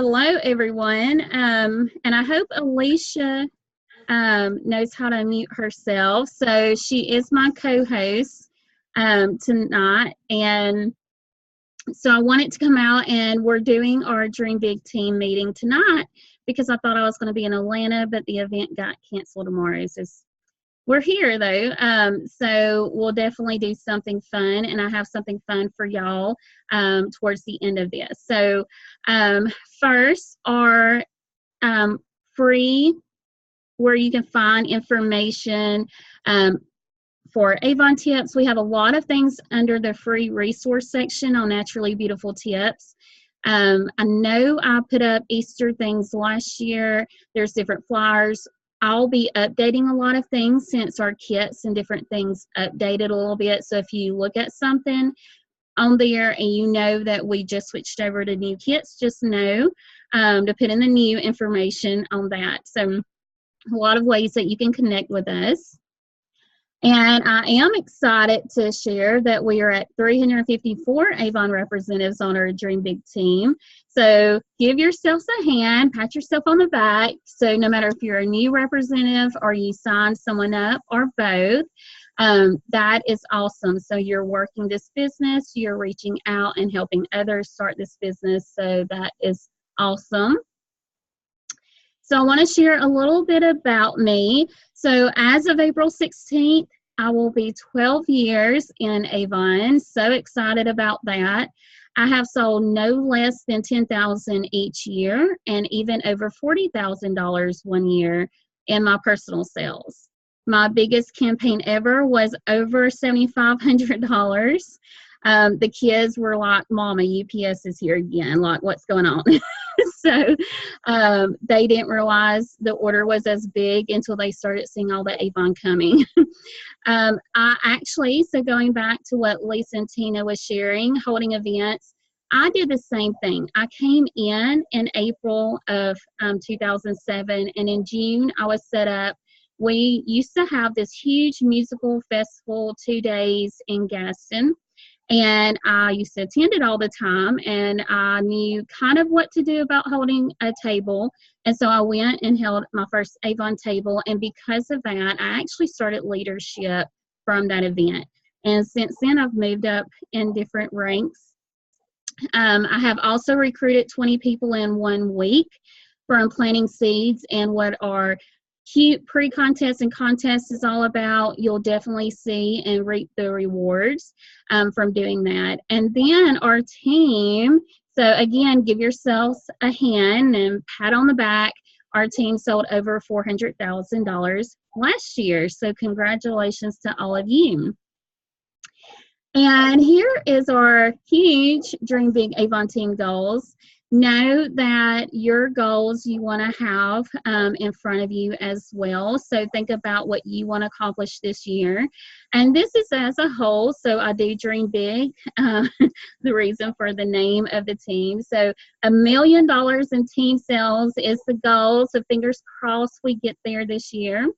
Hello, everyone. And I hope Alicia knows how to mute herself. So she is my co-host tonight. And so I wanted to come out, and we're doing our Dream Big team meeting tonight because I thought I was going to be in Atlanta, but the event got canceled tomorrow. So we're here though, so we'll definitely do something fun, and I have something fun for y'all towards the end of this. So first, our free, where you can find information for Avon tips. We have a lot of things under the free resource section on Naturally Beautiful Tips. I know I put up Easter things last year. There's different flyers. I'll be updating a lot of things since our kits and different things updated a little bit. So if you look at something on there and you know that we just switched over to new kits, just know to put in the new information on that. So a lot of ways that you can connect with us. And I am excited to share that we are at 354 Avon representatives on our Dream Big team. So give yourselves a hand, pat yourself on the back. So no matter if you're a new representative or you signed someone up or both, that is awesome. So you're working this business, you're reaching out and helping others start this business. So that is awesome. So I want to share a little bit about me. So as of April 16th, I will be 12 years in Avon. So excited about that. I have sold no less than $10,000 each year and even over $40,000 one year in my personal sales. My biggest campaign ever was over $7,500. The kids were like, "Mama, UPS is here again. Like, what's going on?" So they didn't realize the order was as big until they started seeing all the Avon coming. So going back to what Lisa and Tina was sharing, holding events, I did the same thing. I came in April of 2007, and in June I was set up. We used to have this huge musical festival 2 days in Gaston. And I used to attend it all the time, and I knew kind of what to do about holding a table. And so I went and held my first Avon table. And because of that, I actually started leadership from that event. And since then, I've moved up in different ranks. I have also recruited 20 people in 1 week from planting seeds and what are cute pre-contest and contest is all about. You'll definitely see and reap the rewards from doing that. And then our team, so again, give yourselves a hand and pat on the back. Our team sold over $400,000 last year. So congratulations to all of you. And here is our huge Dream Big Avon team goals. Know that your goals you want to have in front of you as well. So think about what you want to accomplish this year. And this is as a whole. So I do dream big, the reason for the name of the team. So $1 million in team sales is the goal. So fingers crossed we get there this year.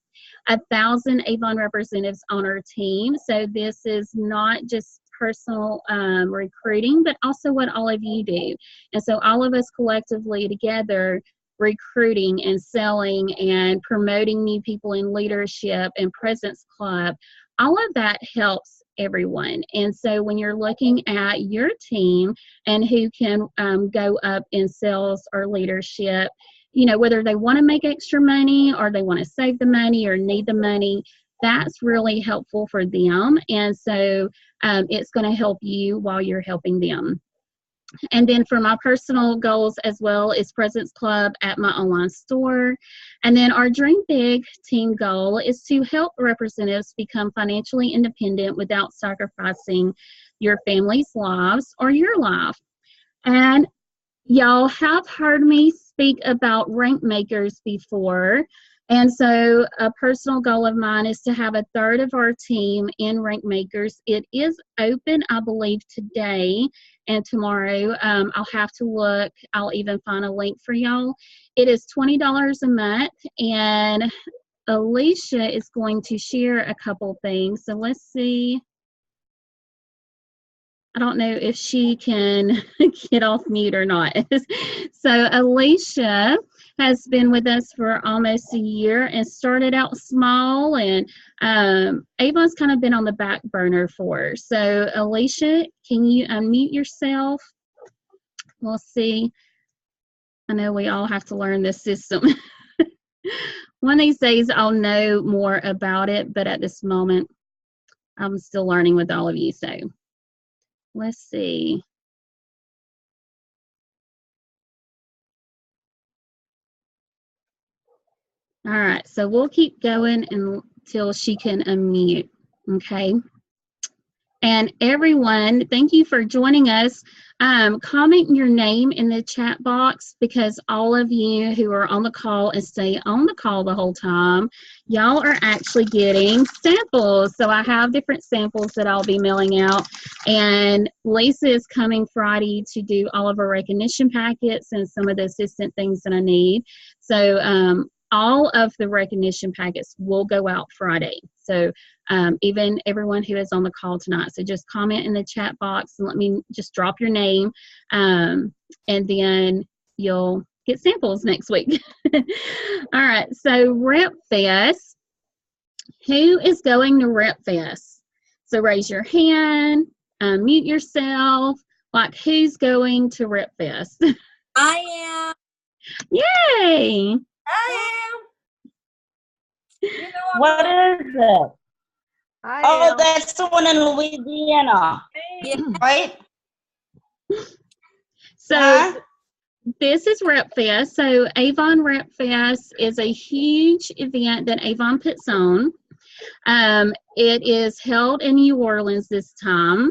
1,000 Avon representatives on our team. So this is not just personal recruiting, but also what all of you do. And so all of us collectively together recruiting and selling and promoting new people in leadership and presence club, all of that helps everyone. And so when you're looking at your team and who can go up in sales or leadership, you know, whether they want to make extra money or they want to save the money or need the money, that's really helpful for them. And so it's going to help you while you're helping them. And then for my personal goals as well is Presence Club at my online store. And then our Dream Big team goal is to help representatives become financially independent without sacrificing your family's lives or your life. And y'all have heard me speak about rank makers before. And so a personal goal of mine is to have 1/3 of our team in rank makers. It is open, I believe, today and tomorrow. I'll have to look. I'll even find a link for y'all. It is $20 a month, and Alicia is going to share a couple things. So let's see. I don't know if she can get off mute or not. So Alicia has been with us for almost a year and started out small, and Avon's kind of been on the back burner for her. So Alicia, can you unmute yourself? We'll see. I know we all have to learn this system. One of these days I'll know more about it, but at this moment I'm still learning with all of you. So let's see. All right, so we'll keep going until she can unmute, okay? And everyone, thank you for joining us. Comment your name in the chat box, because all of you who are on the call and stay on the call the whole time, y'all are actually getting samples. So I have different samples that I'll be mailing out. And Lisa is coming Friday to do all of our recognition packets and some of the assistant things that I need. So all of the recognition packets will go out Friday. So even everyone who is on the call tonight. So just comment in the chat box and let me just drop your name, and then you'll get samples next week. All right, so Rep Fest. Who is going to Rep Fest? So raise your hand, mute yourself. Like, who's going to Rep Fest? I am. Yay! I am. You know, What is it? Oh, that's the one in Louisiana, yeah. right? So this is Rep Fest. So Avon Rep Fest is a huge event that Avon puts on. It is held in New Orleans this time.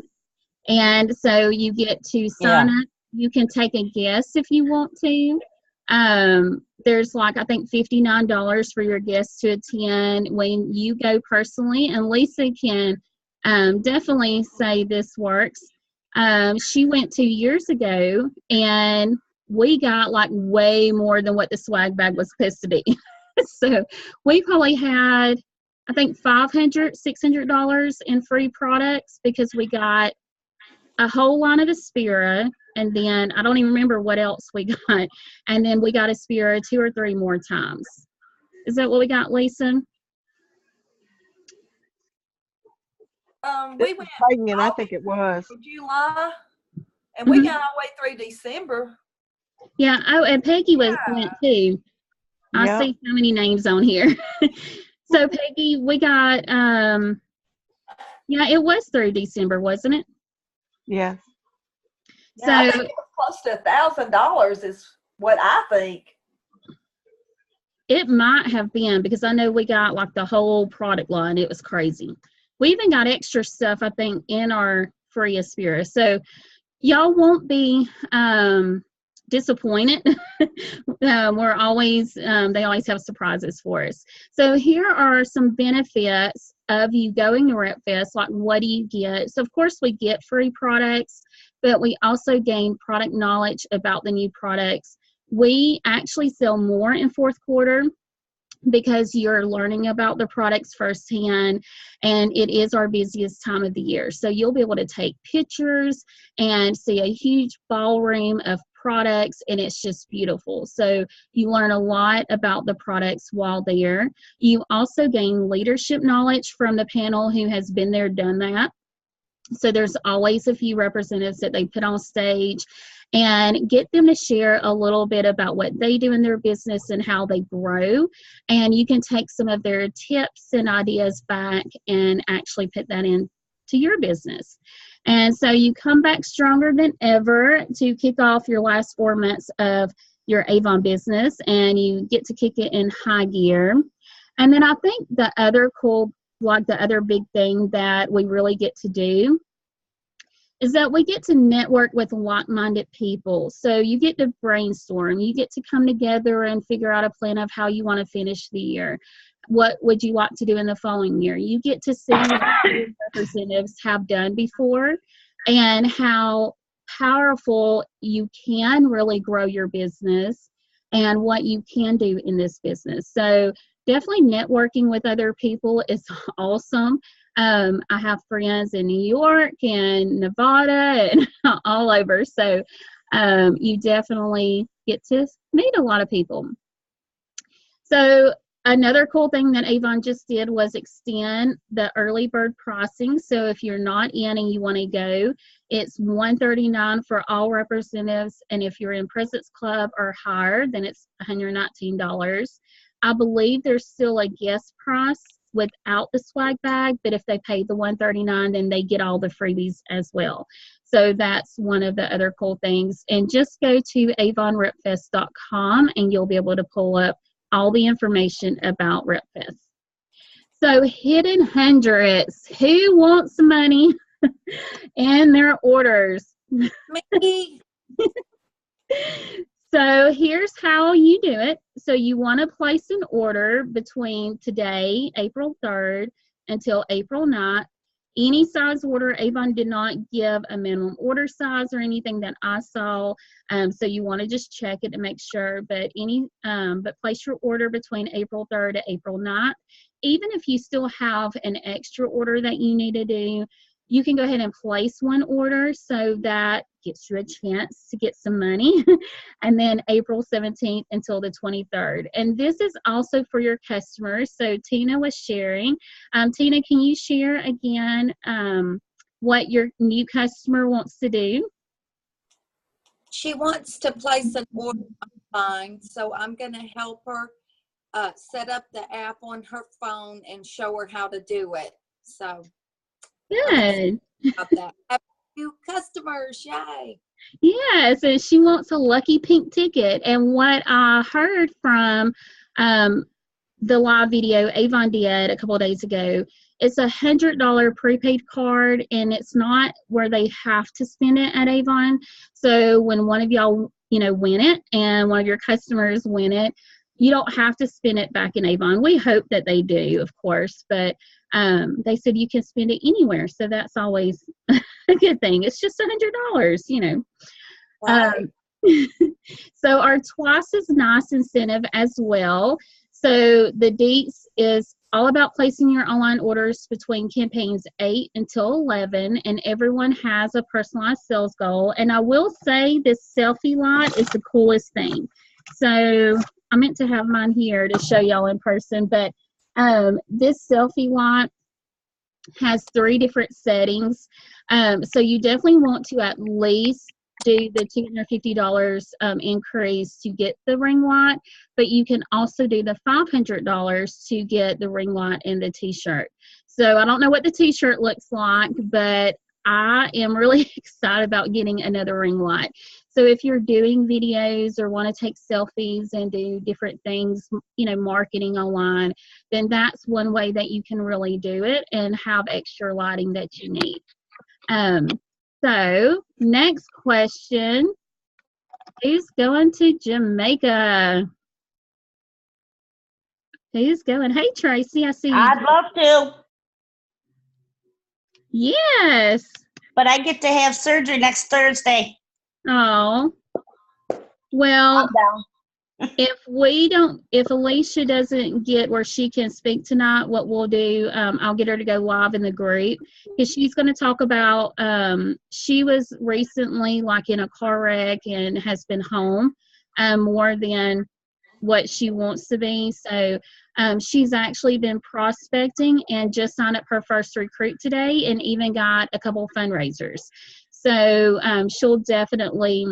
And so you get to sign up. You can take a guest if you want to. There's like, I think $59 for your guests to attend when you go personally. And Lisa can definitely say this works. She went 2 years ago and we got like way more than what the swag bag was supposed to be. So we probably had, I think, $500, $600 in free products, because we got a whole line of Aspira, and then I don't even remember what else we got. And then we got Aspira 2 or 3 more times. Is that what we got, Lisa? We went pregnant, I think it was July, and we got all the way through December. Yeah. Oh, and Peggy went too. I see so many names on here. So Peggy, we got yeah, it was through December, wasn't it? Yeah. So yeah, I think it was close to $1,000 is what I think. It might have been, because I know we got like the whole product line. It was crazy. We even got extra stuff, I think, in our free Aspira. So y'all won't be disappointed. We're always, they always have surprises for us. So here are some benefits of you going to Rep Fest. Like, what do you get? So of course we get free products, but we also gain product knowledge about the new products. We actually sell more in fourth quarter because you're learning about the products firsthand, and it is our busiest time of the year. So you'll be able to take pictures and see a huge ballroom of products, and it's just beautiful. So you learn a lot about the products while there. You also gain leadership knowledge from the panel who has been there, done that. So there's always a few representatives that they put on stage, and get them to share a little bit about what they do in their business and how they grow. And you can take some of their tips and ideas back and actually put that into your business. And so you come back stronger than ever to kick off your last 4 months of your Avon business, and you get to kick it in high gear. And then I think the other cool, like the other big thing that we really get to do is that we get to network with like-minded people. So you get to brainstorm, you get to come together and figure out a plan of how you want to finish the year. What would you like to do in the following year? You get to see what representatives have done before and how powerful you can really grow your business and what you can do in this business. So definitely networking with other people is awesome. I have friends in New York and Nevada and all over. So you definitely get to meet a lot of people. So another cool thing that Avon just did was extend the early bird pricing. So if you're not in and you want to go, it's $139 for all representatives. And if you're in President's Club or higher, then it's $119. I believe there's still a guest price without the swag bag, but if they pay the $139, then they get all the freebies as well. So that's one of the other cool things. And just go to avonrepfest.com and you'll be able to pull up all the information about RepFest. So hidden hundreds. Who wants money in their orders? Me. So here's how you do it. So you want to place an order between today, April 3rd, until April 9th. Any size order. Avon did not give a minimum order size or anything that I saw. So you want to just check it to make sure. But place your order between April 3rd to April 9th. Even if you still have an extra order that you need to do, you can go ahead and place one order so that gets you a chance to get some money. And then April 17th until the 23rd. And this is also for your customers. So Tina was sharing. Tina, can you share again what your new customer wants to do? She wants to place an order online, so I'm going to help her set up the app on her phone and show her how to do it. So Good. about that. Have new customers, yay. Yeah, so she wants a lucky pink ticket. And what I heard from the live video Avon did a couple of days ago, it's $100 prepaid card, and it's not where they have to spend it at Avon. So when one of y'all, win it, and one of your customers win it, you don't have to spend it back in Avon. We hope that they do, of course, but they said you can spend it anywhere. So that's always a good thing. It's just $100, Right. So our twice as nice incentive as well. So the Deets is all about placing your online orders between campaigns 8 until 11, and everyone has a personalized sales goal. And I will say this selfie lot is the coolest thing. So I meant to have mine here to show y'all in person, but this selfie lot has 3 different settings. So you definitely want to at least do the $250 increase to get the ring light, but you can also do the $500 to get the ring light and the t-shirt. So I don't know what the t-shirt looks like, but I am really excited about getting another ring light. So if you're doing videos or want to take selfies and do different things, marketing online, then that's one way that you can really do it and have extra lighting that you need. So next question, who's going to Jamaica? Who's going? Hey, Tracy, I see you. I'd love to, Yes. but I get to have surgery next Thursday. Oh, well, I'm down. if Alicia doesn't get where she can speak tonight, what we'll do, I'll get her to go live in the group, because she's going to talk about, she was recently in a car wreck and has been home more than what she wants to be. So she's actually been prospecting and just signed up her first recruit today and even got a couple fundraisers. So she'll definitely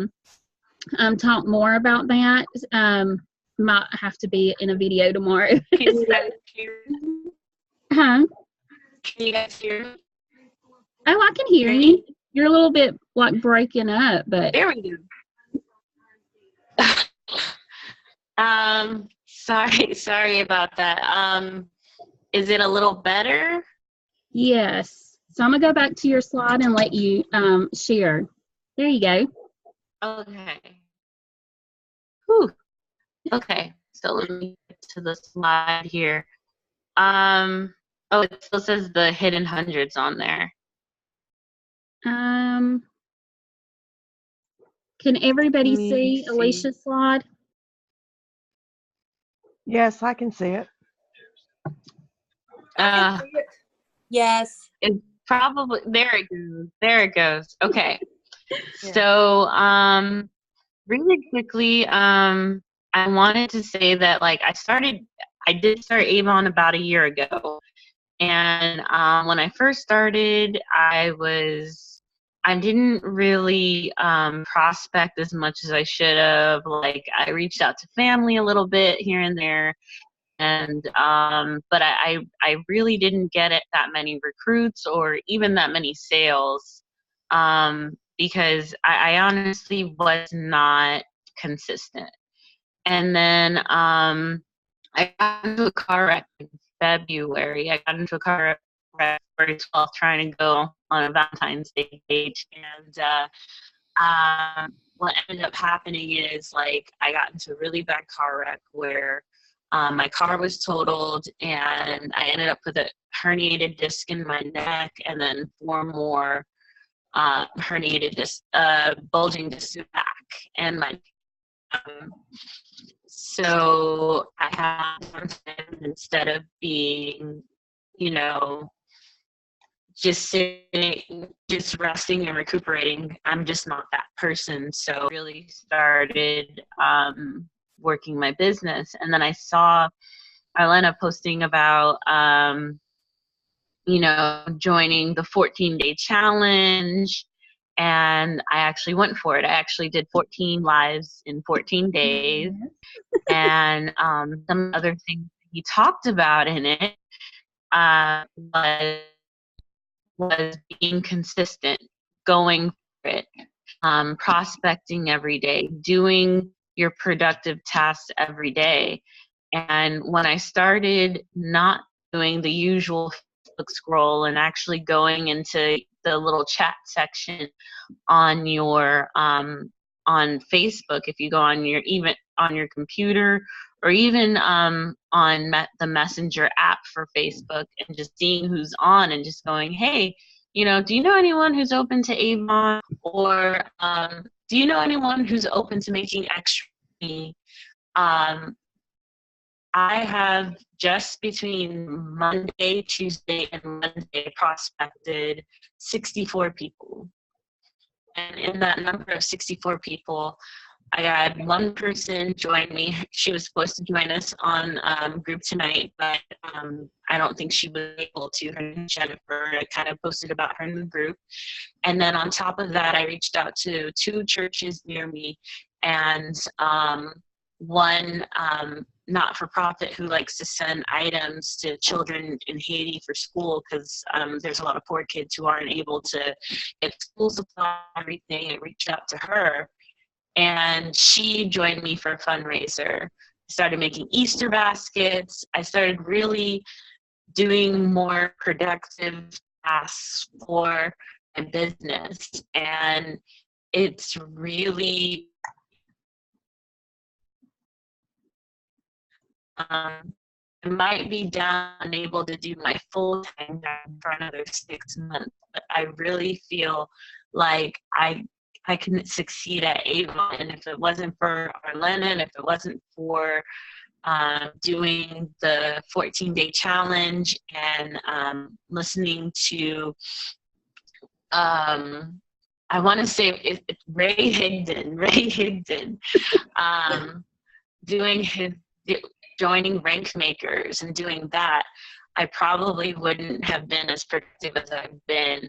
talk more about that. Might have to be in a video tomorrow. Can you guys hear me? Huh? Can you guys hear me? Oh, I can hear you. You're a little bit breaking up, but There we go. Sorry about that. Is it a little better? yes. So I'm gonna go back to your slide and let you share. There you go. Okay. Whew. Okay. So let me get to the slide here. Oh, it still says the hidden hundreds on there. Can everybody see Alicia's slide? Yes, I can see it. I can see it. Yes. It's probably, there it goes. There it goes. Okay. Yeah. So, really quickly, I wanted to say that, like, I did start Avon about a year ago. And when I first started, I didn't really prospect as much as I should have. Like, I reached out to family a little bit here and there. And but I really didn't get that many recruits or even that many sales, because I honestly was not consistent. And then I got into a car wreck in February. I got into a car wreck February 12th trying to go on a Valentine's Day date. And what ended up happening is, like, I got into a really bad car wreck where my car was totaled, and I ended up with a herniated disc in my neck and then 4 more herniated disc, bulging discs in my back and my so I had, instead of being, you know, just sitting, just resting and recuperating, I'm just not that person. So I really started working my business. And then I saw Arlena posting about, you know, joining the 14-day challenge. And I actually went for it. I actually did 14 lives in 14 days. And some other things he talked about in it was being consistent, going for it, prospecting every day, doing your productive tasks every day. And when I started not doing the usual Facebook scroll and actually going into the little chat section on your on Facebook, if you go on your, even on your computer, or even on the Messenger app for Facebook, and just seeing who's on and just going, hey, you know, do you know anyone who's open to Avon? Or do you know anyone who's open to making extra money? I have, just between Monday, Tuesday, and Wednesday, prospected 64 people. And in that number of 64 people, I had one person join me. She was supposed to join us on group tonight, but I don't think she was able to. Her name is Jennifer. I kind of posted about her in the group. And then on top of that, I reached out to 2 churches near me, and one not-for-profit who likes to send items to children in Haiti for school, because there's a lot of poor kids who aren't able to get school supplies and everything. I reached out to her, and she joined me for a fundraiser. I started making Easter baskets. I started really doing more productive tasks for my business, and it's really I might be down, unable to do my full-time job for another 6 months, but I really feel like I can succeed at Avon. And if it wasn't for Arlena, and if it wasn't for doing the 14-day challenge and listening to, I want to say it's Ray Higdon, doing his, joining Rank Makers and doing that, I probably wouldn't have been as productive as I've been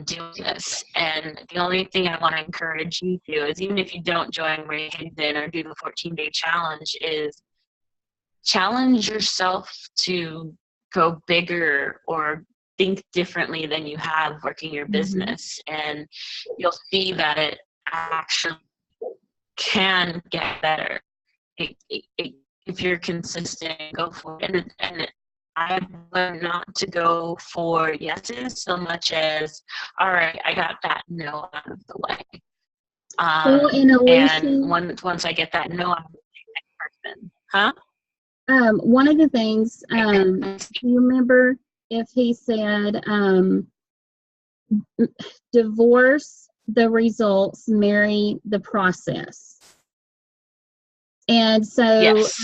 doing this. And the only thing I want to encourage you to is, even if you don't join Ray Higdon or do the 14-day challenge, is challenge yourself to go bigger or think differently than you have working your business. And you'll see that it actually can get better. If you're consistent, go for it. And I've learned not to go for yeses so much as, all right, I got that no out of the way. And once I get that no out of the way, next person. Huh? One of the things, you remember if he said, divorce the results, marry the process. And so, yes.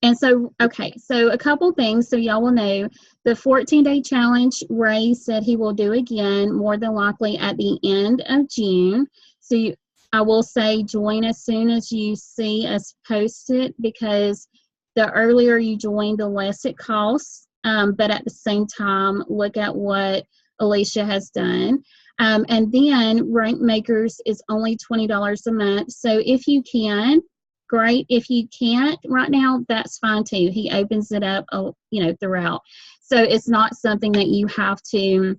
And so, okay, so a couple things so y'all will know. The 14-day challenge, Ray said he will do again, more than likely at the end of June. So I will say join as soon as you see us post it, because the earlier you join, the less it costs. But at the same time, look at what Alicia has done. And then Rank Makers is only $20 a month. So if you can, great. If you can't right now, that's fine too. He opens it up, throughout. So it's not something that you have to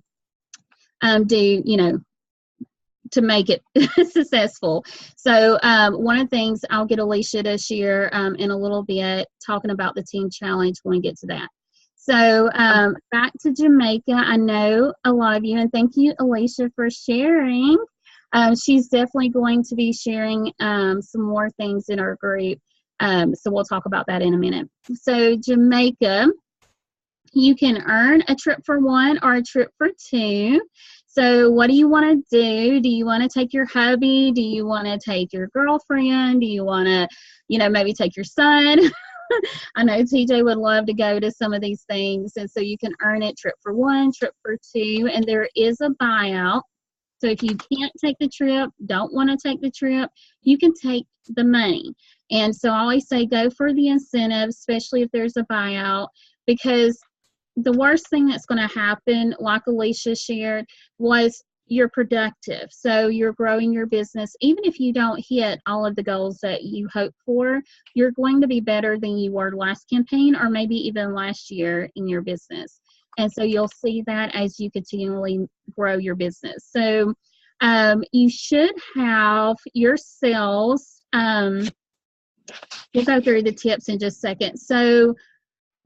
do, to make it successful. So one of the things I'll get Alicia to share in a little bit, talking about the team challenge when we get to that. So back to Jamaica. I know a lot of you, and thank you, Alicia, for sharing. She's definitely going to be sharing some more things in our group. So we'll talk about that in a minute. So Jamaica, you can earn a trip for one or a trip for two. So what do you want to do? Do you want to take your hubby? Do you want to take your girlfriend? Do you want to, maybe take your son? I know TJ would love to go to some of these things. And so you can earn it trip for one, trip for two, and there is a buyout. So if you can't take the trip, don't want to take the trip, you can take the money. And so I always say go for the incentive, especially if there's a buyout, because the worst thing that's going to happen, like Alicia shared, was you're productive. So you're growing your business. Even if you don't hit all of the goals that you hope for, you're going to be better than you were last campaign or maybe even last year in your business. And so you'll see that as you continually grow your business. So you should have your sales. We'll go through the tips in just a second. So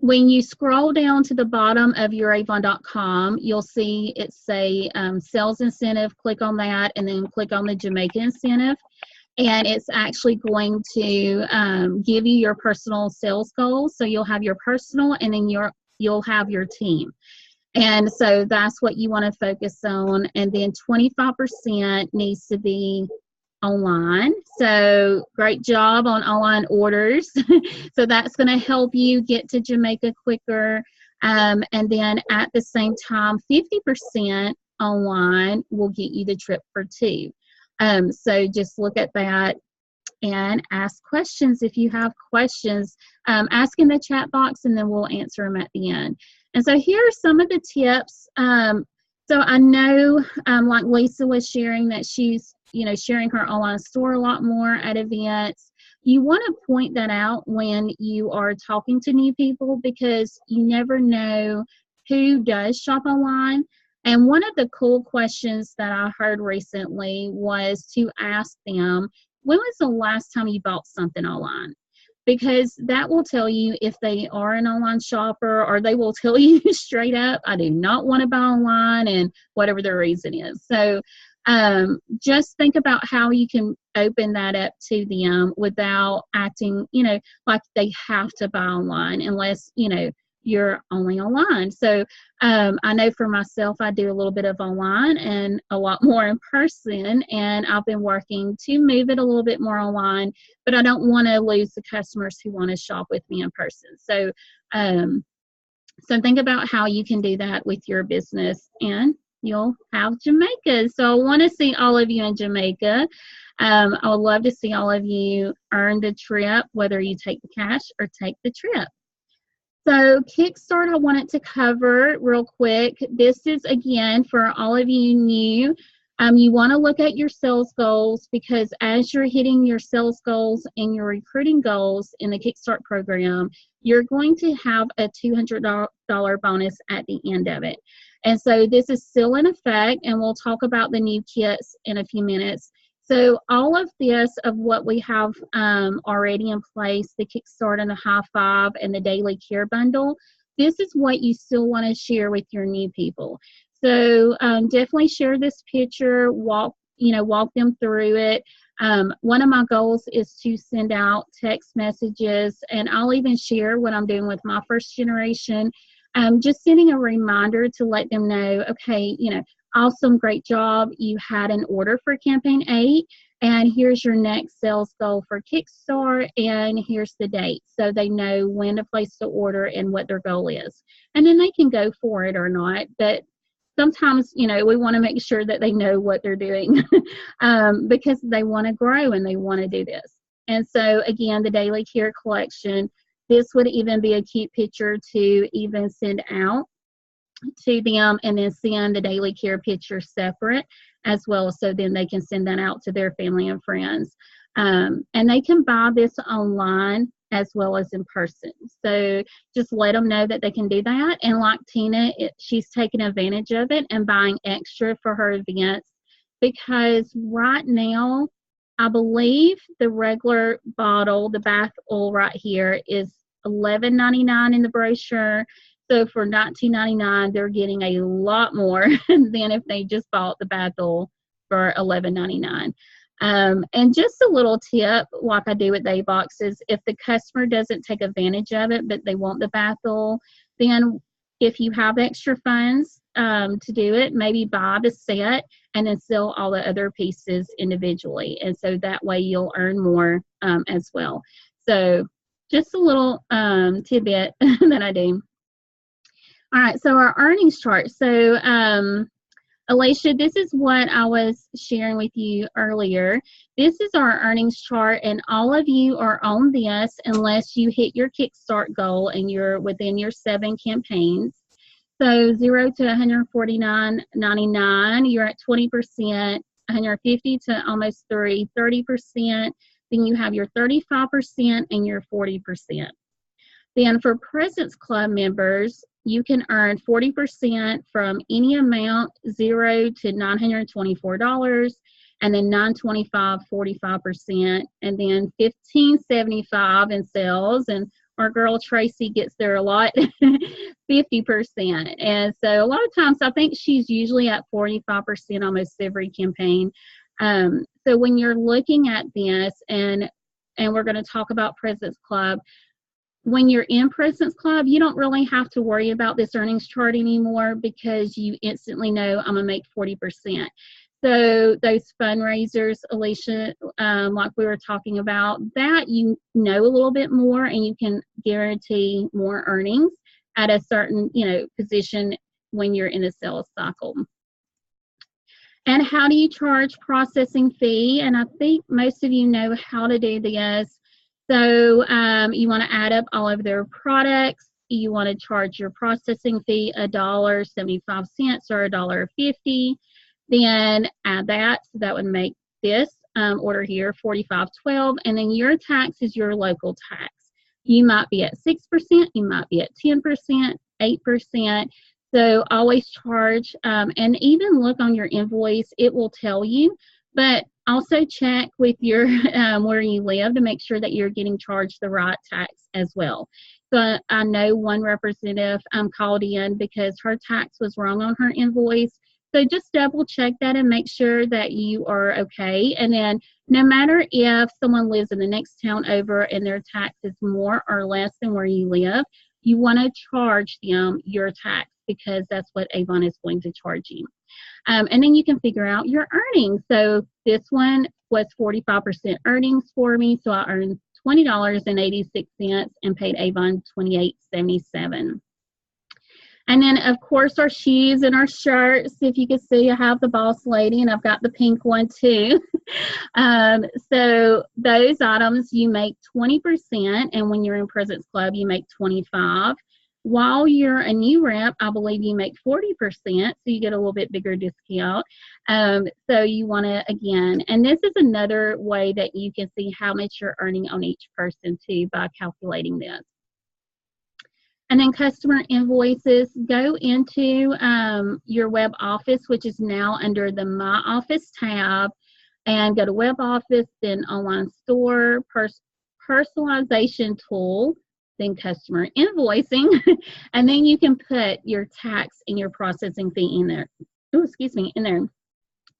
when you scroll down to the bottom of your Avon.com, you'll see it say sales incentive. Click on that and then click on the Jamaica incentive. And it's actually going to give you your personal sales goals. So you'll have your personal and then you'll have your team. And so that's what you want to focus on. And then 25% needs to be online. So great job on online orders. So that's going to help you get to Jamaica quicker. And then at the same time, 50% online will get you the trip for two. So just look at that and ask questions. If you have questions, ask in the chat box and then we'll answer them at the end. And so here are some of the tips. So I know, like Lisa was sharing, that she's sharing her online store a lot more at events. You want to point that out when you are talking to new people, because you never know who does shop online. And one of the cool questions that I heard recently was to ask them, when was the last time you bought something online? Because that will tell you if they are an online shopper, or they will tell you straight up, I do not want to buy online, and whatever the reason is. So just think about how you can open that up to them without acting, like they have to buy online unless, you're only online. So I know for myself, I do a little bit of online and a lot more in person, and I've been working to move it a little bit more online, but I don't want to lose the customers who want to shop with me in person. So so think about how you can do that with your business, and you'll have Jamaica. So I want to see all of you in Jamaica. I would love to see all of you earn the trip, whether you take the cash or take the trip. So Kickstart, I wanted to cover real quick. This is, again, for all of you new. You want to look at your sales goals, because as you're hitting your sales goals and your recruiting goals in the Kickstart program, you're going to have a $200 bonus at the end of it. And so this is still in effect, and we'll talk about the new kits in a few minutes. So all of this, of what we have already in place, the Kickstart and the High Five and the Daily Care Bundle, this is what you still want to share with your new people. So definitely share this picture, walk them through it. One of my goals is to send out text messages, and I'll even share what I'm doing with my first generation. Just sending a reminder to let them know, okay, awesome, great job. You had an order for campaign 8. and here's your next sales goal for Kickstart, and here's the date. So they know when to place the order and what their goal is. And then they can go for it or not. But sometimes, you know, we want to make sure that they know what they're doing because they want to grow and they want to do this. And so, again, the daily care collection, this would even be a cute picture to even send out to them, and then send the daily care picture separate as well, so then they can send that out to their family and friends. And they can buy this online as well as in person. So just let them know that they can do that. And like Tina, she's taking advantage of it and buying extra for her events, because right now, I believe the regular bottle, the bath oil right here, is $11.99 in the brochure. So for $19.99, they're getting a lot more than if they just bought the bath oil for $11.99. And just a little tip, like I do with day boxes, if the customer doesn't take advantage of it, but they want the bath oil, then if you have extra funds to do it, maybe buy the set and then sell all the other pieces individually. And so that way you'll earn more as well. So just a little tidbit that I do. All right, so our earnings chart. So Alicia, this is what I was sharing with you earlier. This is our earnings chart, and all of you are on this unless you hit your Kickstart goal and you're within your 7 campaigns. So 0 to $149.99, you're at 20%, 150 to almost 30%. Then you have your 35% and your 40%. Then for Presence Club members, you can earn 40% from any amount, 0 to $924, and then $925, 45%, and then $1,575 in sales. And our girl Tracy gets there a lot, 50%. And so a lot of times, I think she's usually at 45% almost every campaign. So when you're looking at this, and we're going to talk about Presence Club, when you're in Presence Club, you don't really have to worry about this earnings chart anymore, because you instantly know I'm going to make 40%. So those fundraisers, Alicia, like we were talking about, that you know a little bit more, and you can guarantee more earnings at a certain, position when you're in a sales cycle. And how do you charge processing fee? And I think most of you know how to do this. So you want to add up all of their products. You want to charge your processing fee $1.75 or $1.50. Then add that. So that would make this order here $45.12. And then your tax is your local tax. You might be at 6%. You might be at 10%, 8%. So always charge, and even look on your invoice. It will tell you. But also check with your where you live to make sure that you're getting charged the right tax as well. So I know one representative called in because her tax was wrong on her invoice. So just double check that and make sure that you are okay. And then no matter if someone lives in the next town over and their tax is more or less than where you live, you want to charge them your tax, because that's what Avon is going to charge you. And then you can figure out your earnings. So this one was 45% earnings for me. So I earned $20.86 and paid Avon $28.77. And then, of course, our shoes and our shirts. If you can see, I have the Boss Lady, and I've got the pink one too. So those items, you make 20%, and when you're in Presence Club, you make 25%. While you're a new rep, I believe you make 40%, so you get a little bit bigger discount. So you want to, again, and this is another way that you can see how much you're earning on each person too, by calculating this. And then customer invoices, go into your web office, which is now under the My Office tab, and go to web office, then online store, personalization tool, then customer invoicing, and then you can put your tax and your processing fee in there. Oh, excuse me, in there.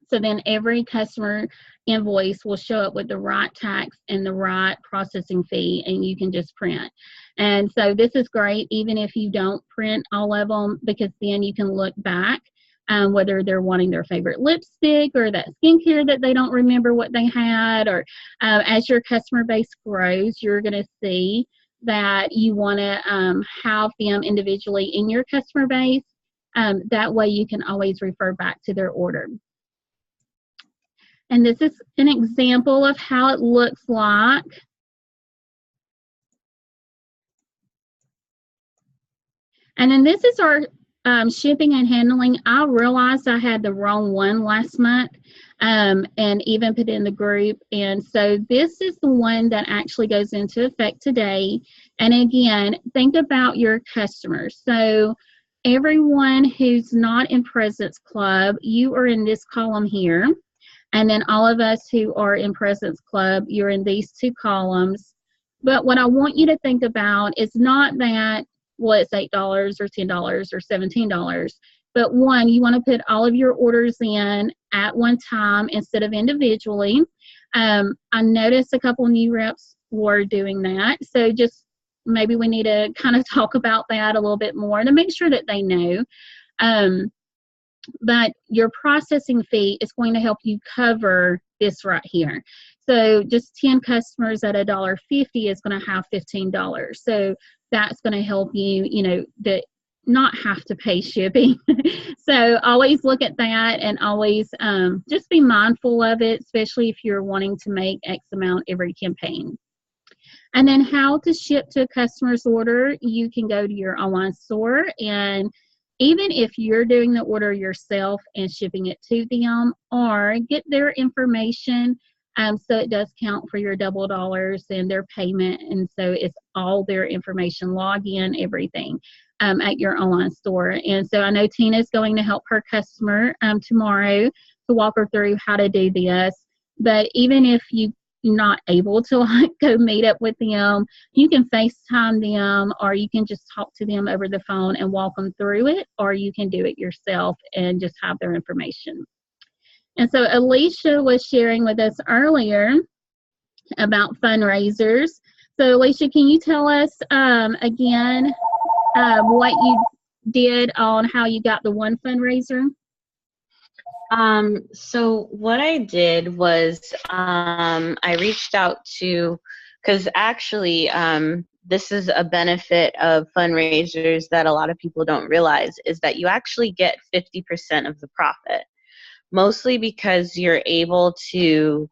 So then every customer invoice will show up with the right tax and the right processing fee, and you can just print. And so this is great, even if you don't print all of them, because then you can look back whether they're wanting their favorite lipstick or that skincare that they don't remember what they had. Or as your customer base grows, you're going to see that you want to have them individually in your customer base. That way you can always refer back to their order. And this is an example of how it looks like. And then this is our shipping and handling. I realized I had the wrong one last month and even put it in the group. And so this is the one that actually goes into effect today. And again, think about your customers. So everyone who's not in President's Club, you are in this column here. And then all of us who are in President's Club, you're in these two columns. But what I want you to think about is not that, well, it's $8 or $10 or $17. But one, you want to put all of your orders in at one time instead of individually. I noticed a couple new reps were doing that. So just maybe we need to kind of talk about that a little bit more to make sure that they know. But your processing fee is going to help you cover this right here. So just 10 customers at $1.50 is going to have $15. So that's going to help you, you know, that not have to pay shipping. So always look at that and always just be mindful of it, especially if you're wanting to make X amount every campaign. And then how to ship to a customer's order, you can go to your online store, and even if you're doing the order yourself and shipping it to them, or get their information so it does count for your double dollars and their payment. And so it's all their information, login, everything at your online store. And so I know Tina's going to help her customer tomorrow to walk her through how to do this. But even if you're not able to go meet up with them, you can FaceTime them, or you can just talk to them over the phone and walk them through it, or you can do it yourself and just have their information. And so Alicia was sharing with us earlier about fundraisers. So Alicia, can you tell us again what you did on how you got the one fundraiser? So what I did was I reached out to, because actually this is a benefit of fundraisers that a lot of people don't realize, is that you actually get 50% of the profit, mostly because you're able to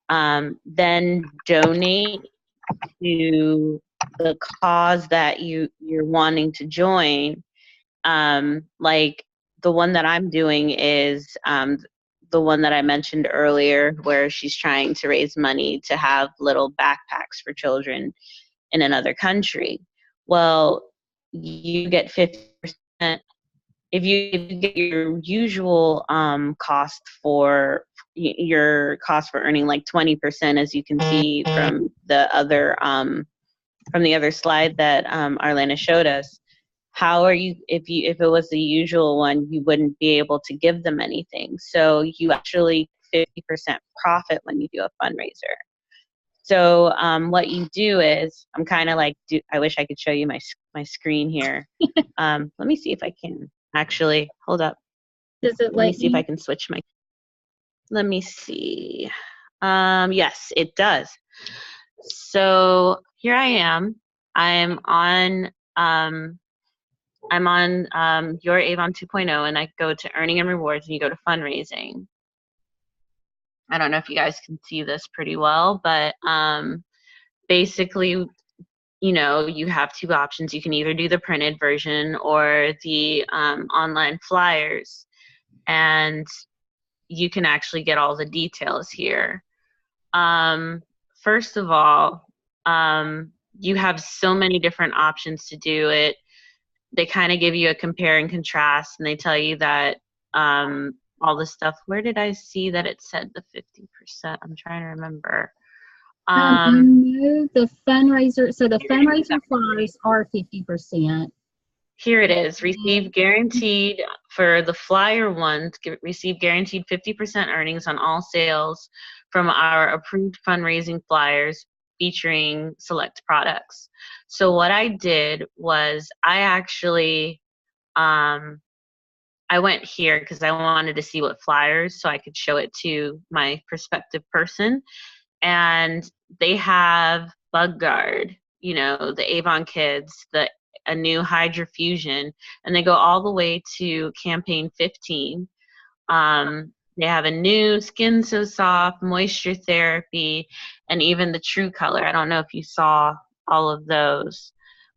then donate to the cause that you're wanting to join. Like the one that I'm doing is the one that I mentioned earlier, where she's trying to raise money to have little backpacks for children in another country. Well, you get 50%. If you get your usual cost for earning like 20%, as you can see from the other slide that Arlena showed us. How are you, if it was the usual one, you wouldn't be able to give them anything. So you actually 50% profit when you do a fundraiser. So what you do is, I'm kind of like, I wish I could show you my screen here. Let me see if I can actually, hold up. Does it Let me see if I can switch my, let me see. Yes, it does. So here I am. I'm on Your Avon 2.0, and I go to Earning and Rewards, and you go to Fundraising. I don't know if you guys can see this pretty well, but basically, you know, you have two options. You can either do the printed version or the online flyers, and you can actually get all the details here. First of all, you have so many different options to do it. They kind of give you a compare and contrast, and they tell you that all the stuff. Where did I see that it said the 50%? I'm trying to remember. No, the fundraiser. So the fundraiser flyers are 50%. Here it is. Receive guaranteed, for the flyer one, receive guaranteed 50% earnings on all sales from our approved fundraising flyers featuring select products. So what I did was I actually I went here because I wanted to see what flyers so I could show it to my prospective person. And they have Bug Guard, the Avon Kids, a new Hydrofusion, and they go all the way to campaign 15. They have a new Skin So Soft, Moisture Therapy, and even the True Color. I don't know if you saw all of those,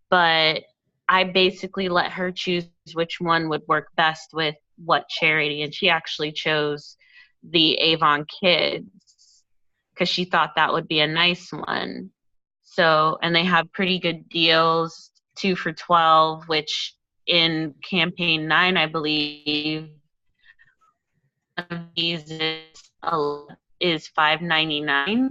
but I basically let her choose which one would work best with what charity, and she actually chose the Avon Kids because she thought that would be a nice one. So, and they have pretty good deals, 2 for $12, which in campaign 9, I believe, one of these is $5.99.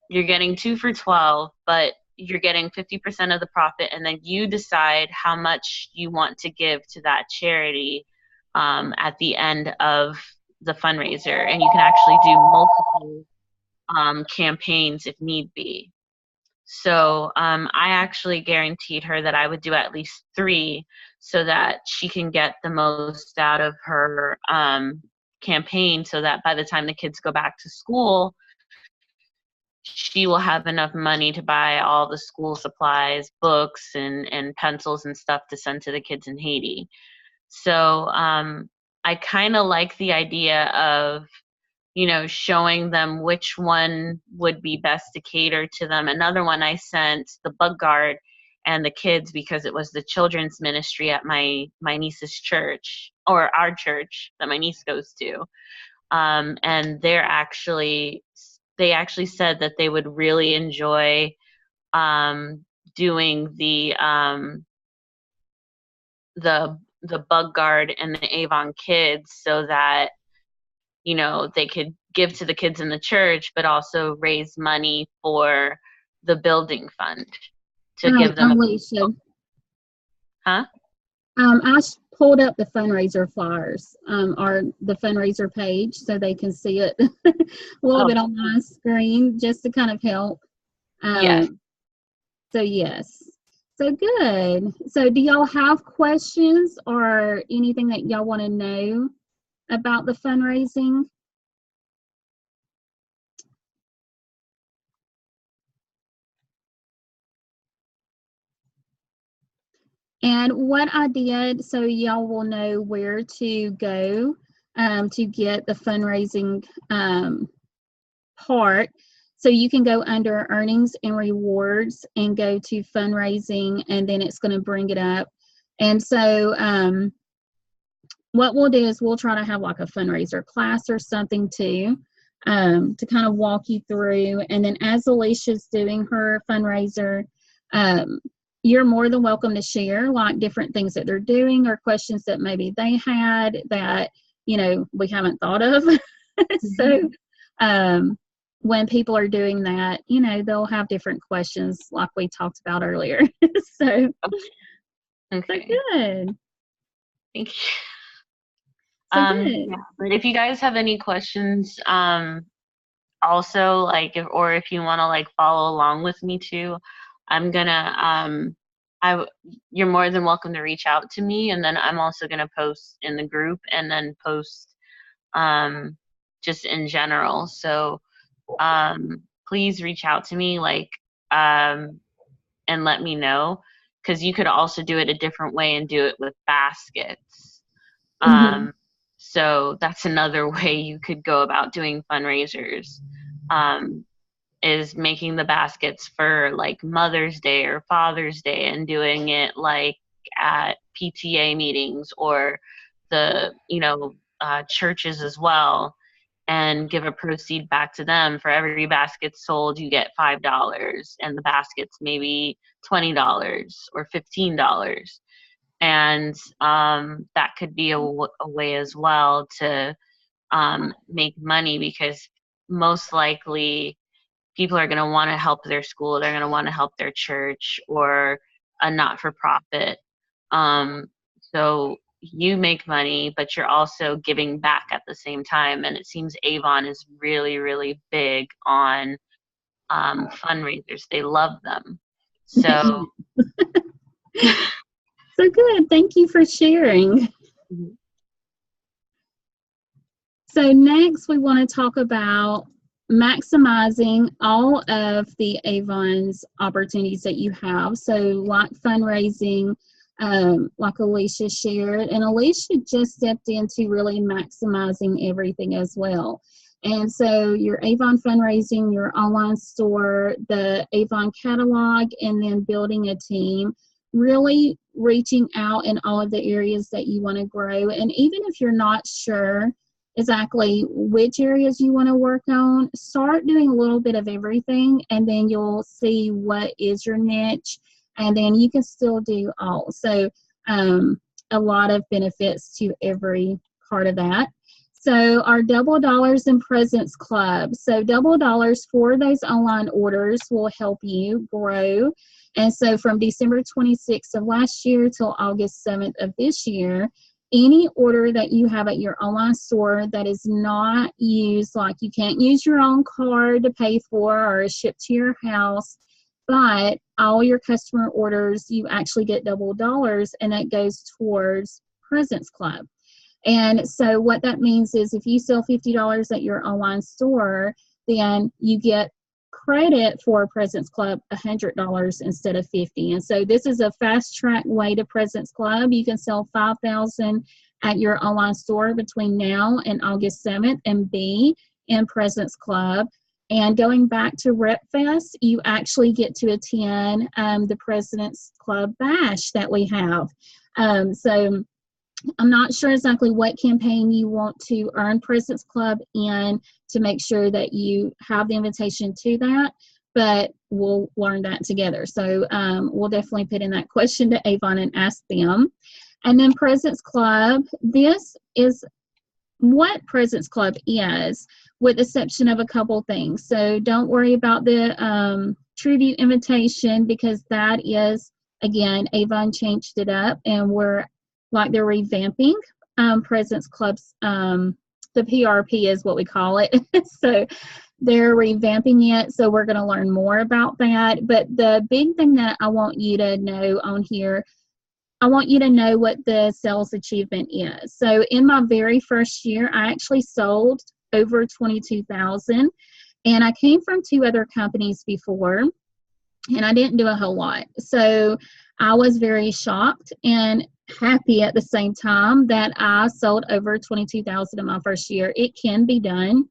You're getting 2 for $12, but you're getting 50% of the profit, and then you decide how much you want to give to that charity at the end of the fundraiser, and you can actually do multiple campaigns if need be. So I actually guaranteed her that I would do at least 3 so that she can get the most out of her campaign, so that by the time the kids go back to school, she will have enough money to buy all the school supplies, books, and pencils and stuff to send to the kids in Haiti. So I kind of like the idea of, showing them which one would be best to cater to them. Another one I sent the Bug Guard and the kids because it was the children's ministry at my niece's church, or our church that my niece goes to. And they actually said that they would really enjoy doing the Bug Guard and the Avon Kids, so that they could give to the kids in the church, but also raise money for the building fund to give them. Alicia, Huh? I pulled up the fundraiser flyers, or the fundraiser page, so they can see it a little bit on my screen, just to kind of help. Yes. So yes. So good. So do y'all have questions or anything that y'all want to know about the fundraising? And what I did, so y'all will know where to go to get the fundraising part. So you can go under earnings and rewards and go to fundraising, and then it's going to bring it up. And so what we'll do is we'll try to have like a fundraiser class or something too, to kind of walk you through. And then as Alicia's doing her fundraiser, you're more than welcome to share like different things that they're doing or questions that maybe they had that, we haven't thought of. So when people are doing that, they'll have different questions like we talked about earlier. So, okay. So good. Thank you. So good. Yeah, but if you guys have any questions, also if you want to follow along with me too, I'm gonna you're more than welcome to reach out to me, and then I'm also gonna post in the group and then post just in general. So please reach out to me and let me know, because you could also do it a different way and do it with baskets. So that's another way you could go about doing fundraisers, is making the baskets for Mother's Day or Father's Day and doing it at PTA meetings or the churches as well, and give a proceed back to them. For every basket sold, you get $5, and the basket's maybe $20 or $15. And that could be a way as well to make money, because most likely people are going to want to help their school, they're going to want to help their church or a not-for-profit. So you make money, but you're also giving back at the same time. And it seems Avon is really, really big on fundraisers. They love them. So So good. Thank you for sharing. So next we want to talk about maximizing all of the Avon's opportunities that you have. So like fundraising, like Alicia shared, and Alicia just stepped into really maximizing everything as well. And so your Avon fundraising, your online store, the Avon catalog, and then building a team, really reaching out in all of the areas that you want to grow. And even if you're not sure exactly which areas you want to work on, start doing a little bit of everything, and then you'll see what is your niche, and then you can still do all. So a lot of benefits to every part of that. So our Double Dollars and Presents Club. So Double Dollars for those online orders will help you grow. And so from December 26th of last year till August 7th of this year, any order that you have at your online store that is not used, like you can't use your own card to pay for or ship to your house, but all your customer orders, you actually get Double Dollars, and that goes towards Presents Club. And so what that means is if you sell $50 at your online store, then you get credit for Presents Club $100 instead of $50. And so this is a fast track way to Presents Club. You can sell $5,000 at your online store between now and August 7th and be in Presents Club. And going back to Rep Fest, you actually get to attend the President's Club Bash that we have. So I'm not sure exactly what campaign you want to earn Presents Club in to make sure that you have the invitation to that, but we'll learn that together. So we'll definitely put in that question to Avon and ask them. And then Presents Club, this is what Presents Club is, with the exception of a couple things. So don't worry about the tribute invitation, because that is, again, Avon changed it up, and they're revamping Presents Club's, the PRP is what we call it. So they're revamping it. So we're going to learn more about that. But the big thing that I want you to know on here, I want you to know what the sales achievement is. So in my very first year, I actually sold over 22,000, and I came from 2 other companies before, and I didn't do a whole lot. So I was very shocked and happy at the same time that I sold over 22,000 in my first year. It can be done.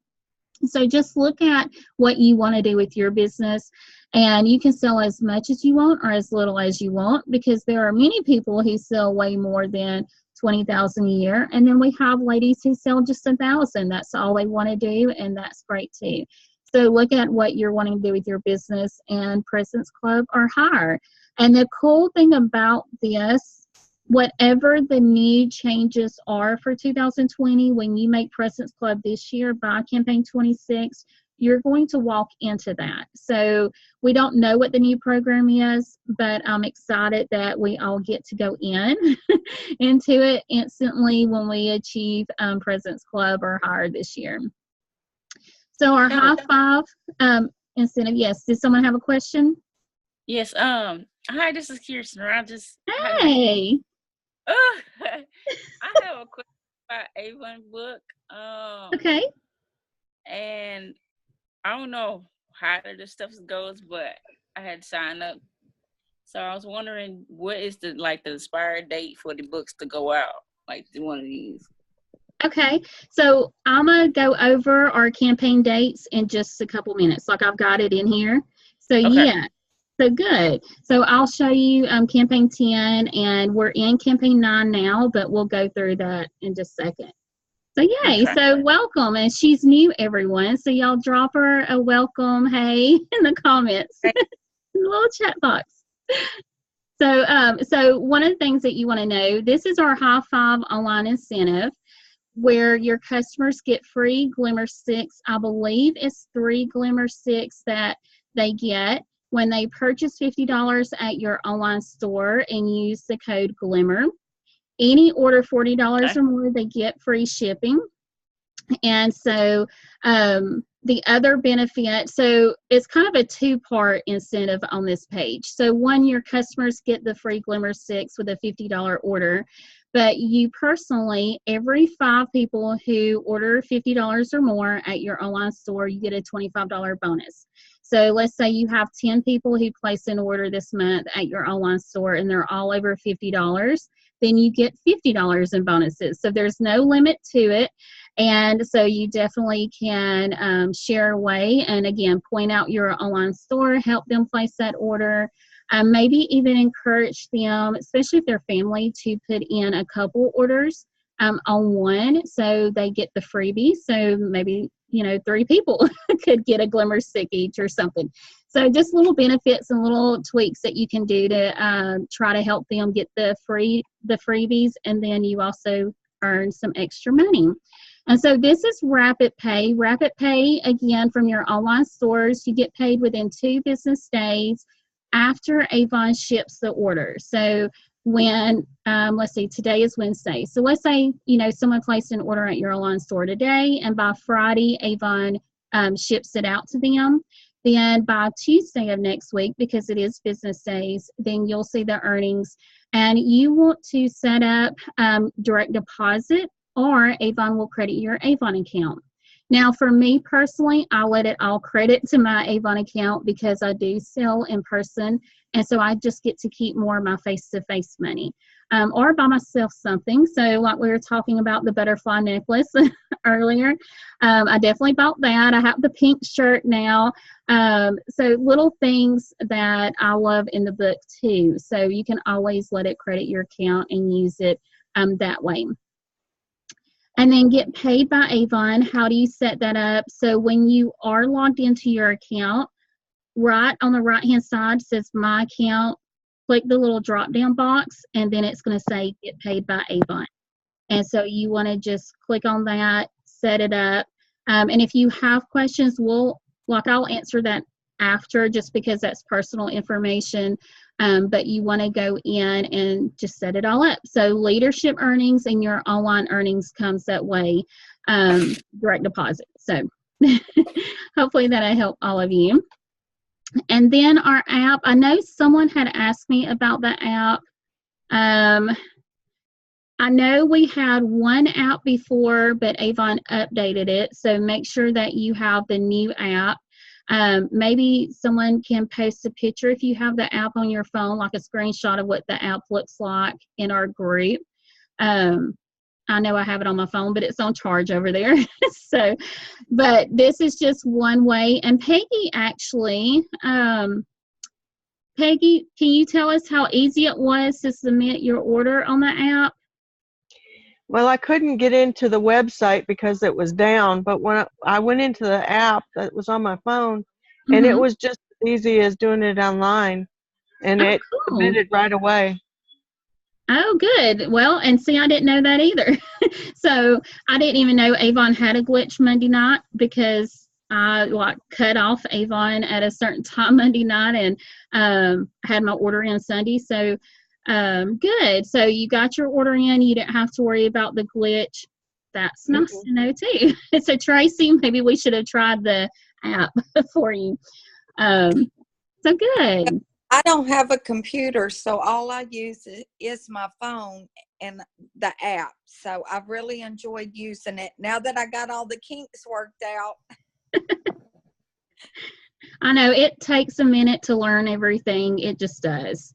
So just look at what you want to do with your business, and you can sell as much as you want or as little as you want, because there are many people who sell way more than 20,000 a year, and then we have ladies who sell just 1,000. That's all they want to do, and that's great too. So look at what you're wanting to do with your business, and Presents Club or higher. And the cool thing about this, whatever the new changes are for 2020, when you make Presents Club this year by campaign 26, you're going to walk into that. So we don't know what the new program is, but I'm excited that we all get to go into it instantly when we achieve Presents Club or higher this year. So our high five incentive. Yes. Did someone have a question? Yes. Hi, this is Kirsten. Hey. I have a question about Avon book. Okay. And I don't know how this stuff goes, but I had signed up. So I was wondering, what is the expired date for the books to go out? Like one of these. Okay, so I'm going to go over our campaign dates in just a couple minutes. Like I've got it in here. So okay. Yeah, so good. So I'll show you campaign 10, and we're in campaign 9 now, but we'll go through that in just a second. So yay, Okay. So welcome, and she's new, everyone. So y'all drop her a welcome hey in the comments, in the little chat box. So one of the things that you want to know, this is our High Five online incentive, where your customers get free Glimmer Sticks. I believe it's 3 Glimmer Sticks that they get when they purchase $50 at your online store and use the code Glimmer. Any order $40 or more, they get free shipping. And so the other benefit, so it's kind of a two-part incentive on this page. So one, your customers get the free Glimmer Sticks with a $50 order, but you personally, every 5 people who order $50 or more at your online store, you get a $25 bonus. So let's say you have 10 people who place an order this month at your online store and they're all over $50, then you get $50 in bonuses. So there's no limit to it. And so you definitely can share away and, again, point out your online store, help them place that order. Maybe even encourage them, especially if they're family, to put in a couple orders on one so they get the freebie. So maybe, 3 people could get a Glimmer Stick each or something. So just little benefits and little tweaks that you can do to try to help them get the freebies, and then you also earn some extra money. And so this is Rapid Pay. Rapid Pay, again, from your online stores, you get paid within 2 business days after Avon ships the order. So when, let's see, today is Wednesday. So let's say, someone placed an order at your online store today, and by Friday, Avon ships it out to them. Then by Tuesday of next week, because it is business days, then you'll see the earnings. And you want to set up direct deposit, or Avon will credit your Avon account. Now, for me personally, I let it all credit to my Avon account because I do sell in person, and so I just get to keep more of my face-to-face money, or buy myself something. So like we were talking about the butterfly necklace earlier, I definitely bought that. I have the pink shirt now. So little things that I love in the book too. So you can always let it credit your account and use it that way. And then get paid by Avon. How do you set that up? So when you are logged into your account, right on the right-hand side says My Account. Click the little drop-down box, and then it's going to say Get Paid by Avon. And so you want to just click on that, set it up. And if you have questions, I'll answer that after, just because that's personal information. But you want to go in and just set it all up. So leadership earnings and your online earnings comes that way, direct deposit. So hopefully that'll help all of you. And then our app, I know someone had asked me about the app. I know we had one app before, but Avon updated it. So make sure that you have the new app. Maybe someone can post a picture if you have the app on your phone, like a screenshot of what the app looks like in our group. I know I have it on my phone, but it's on charge over there. But this is just one way. And Peggy, actually, Peggy, can you tell us how easy it was to submit your order on the app? Well, I couldn't get into the website because it was down, but when I went into the app that was on my phone, and it was just as easy as doing it online, and it submitted right away. Oh, good. Well, and see, I didn't know that either. So I didn't even know Avon had a glitch Monday night, because I cut off Avon at a certain time Monday night, and had my order in Sunday. So good. So you got your order in. You didn't have to worry about the glitch. That's nice to know too. So Tracy, maybe we should have tried the app for you. So good. I don't have a computer, so all I use is my phone and the app. So I've really enjoyed using it now that I got all the kinks worked out. I know it takes a minute to learn everything. It just does.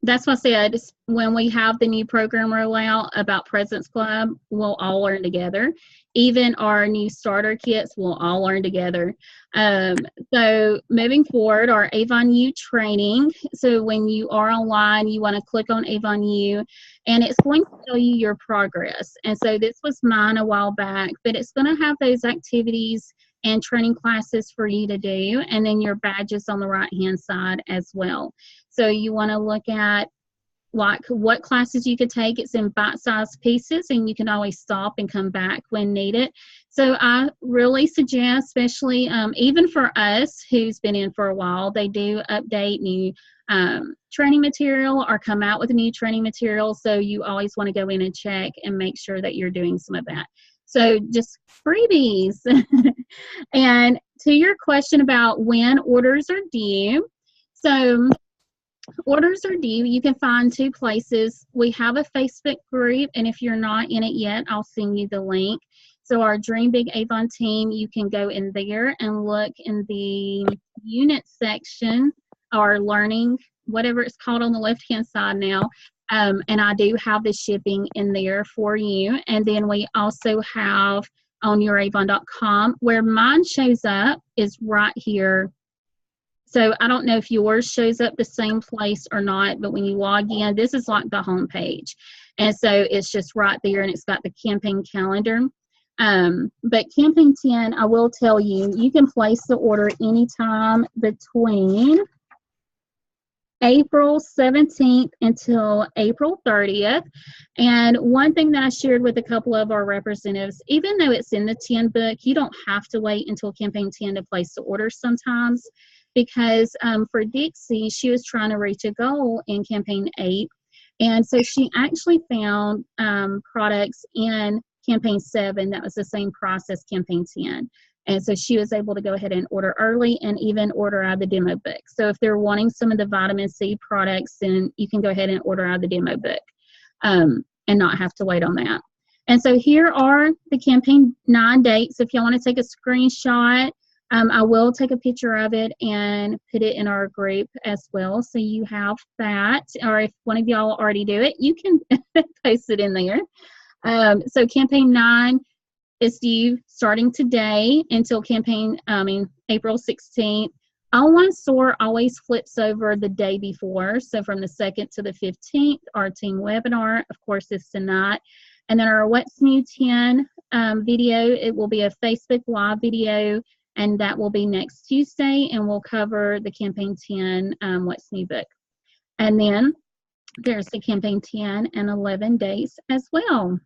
That's why I said when we have the new program rollout about President's Club, we'll all learn together. Even our new starter kits, we'll all learn together. So moving forward, our Avon U training. So when you are online, you want to click on Avon U, and it's going to tell you your progress. And so this was mine a while back, but it's going to have those activities and training classes for you to do, and then your badges on the right-hand side as well. So you want to look at what classes you could take. It's in bite-sized pieces, and you can always stop and come back when needed. So I really suggest, especially even for us who's been in for a while, they do update new training material or come out with new training material. So you always want to go in and check and make sure that you're doing some of that. So just freebies. And to your question about when orders are due, so orders are due. You can find two places. We have a Facebook group, and if you're not in it yet, I'll send you the link. So our Dream Big Avon team, you can go in there and look in the unit section or learning, whatever it's called on the left-hand side now. And I do have the shipping in there for you. And then we also have on youravon.com, where mine shows up is right here. So I don't know if yours shows up the same place or not, but when you log in, this is like the home page. And so it's just right there, and it's got the campaign calendar. But campaign 10, I will tell you, you can place the order anytime between April 17th until April 30th. And one thing that I shared with a couple of our representatives, even though it's in the 10 book, you don't have to wait until campaign 10 to place the order sometimes, because for Dixie, she was trying to reach a goal in campaign 8. And so she actually found products in campaign 7 that was the same process, campaign 10. And so she was able to go ahead and order early and even order out of the demo book. So if they're wanting some of the vitamin C products, then you can go ahead and order out of the demo book and not have to wait on that. And so here are the campaign 9 dates. If y'all want to take a screenshot, I will take a picture of it and put it in our group as well. So you have that. Or if one of y'all already do it, you can post it in there. So campaign 9 is due starting today until April 16th. Online store always flips over the day before. So from the 2nd to the 15th, our team webinar, of course, is tonight. And then our What's New 10 video, it will be a Facebook Live video, and that will be next Tuesday, and we'll cover the campaign 10 What's New book. And then there's the campaign 10 and 11 days as well.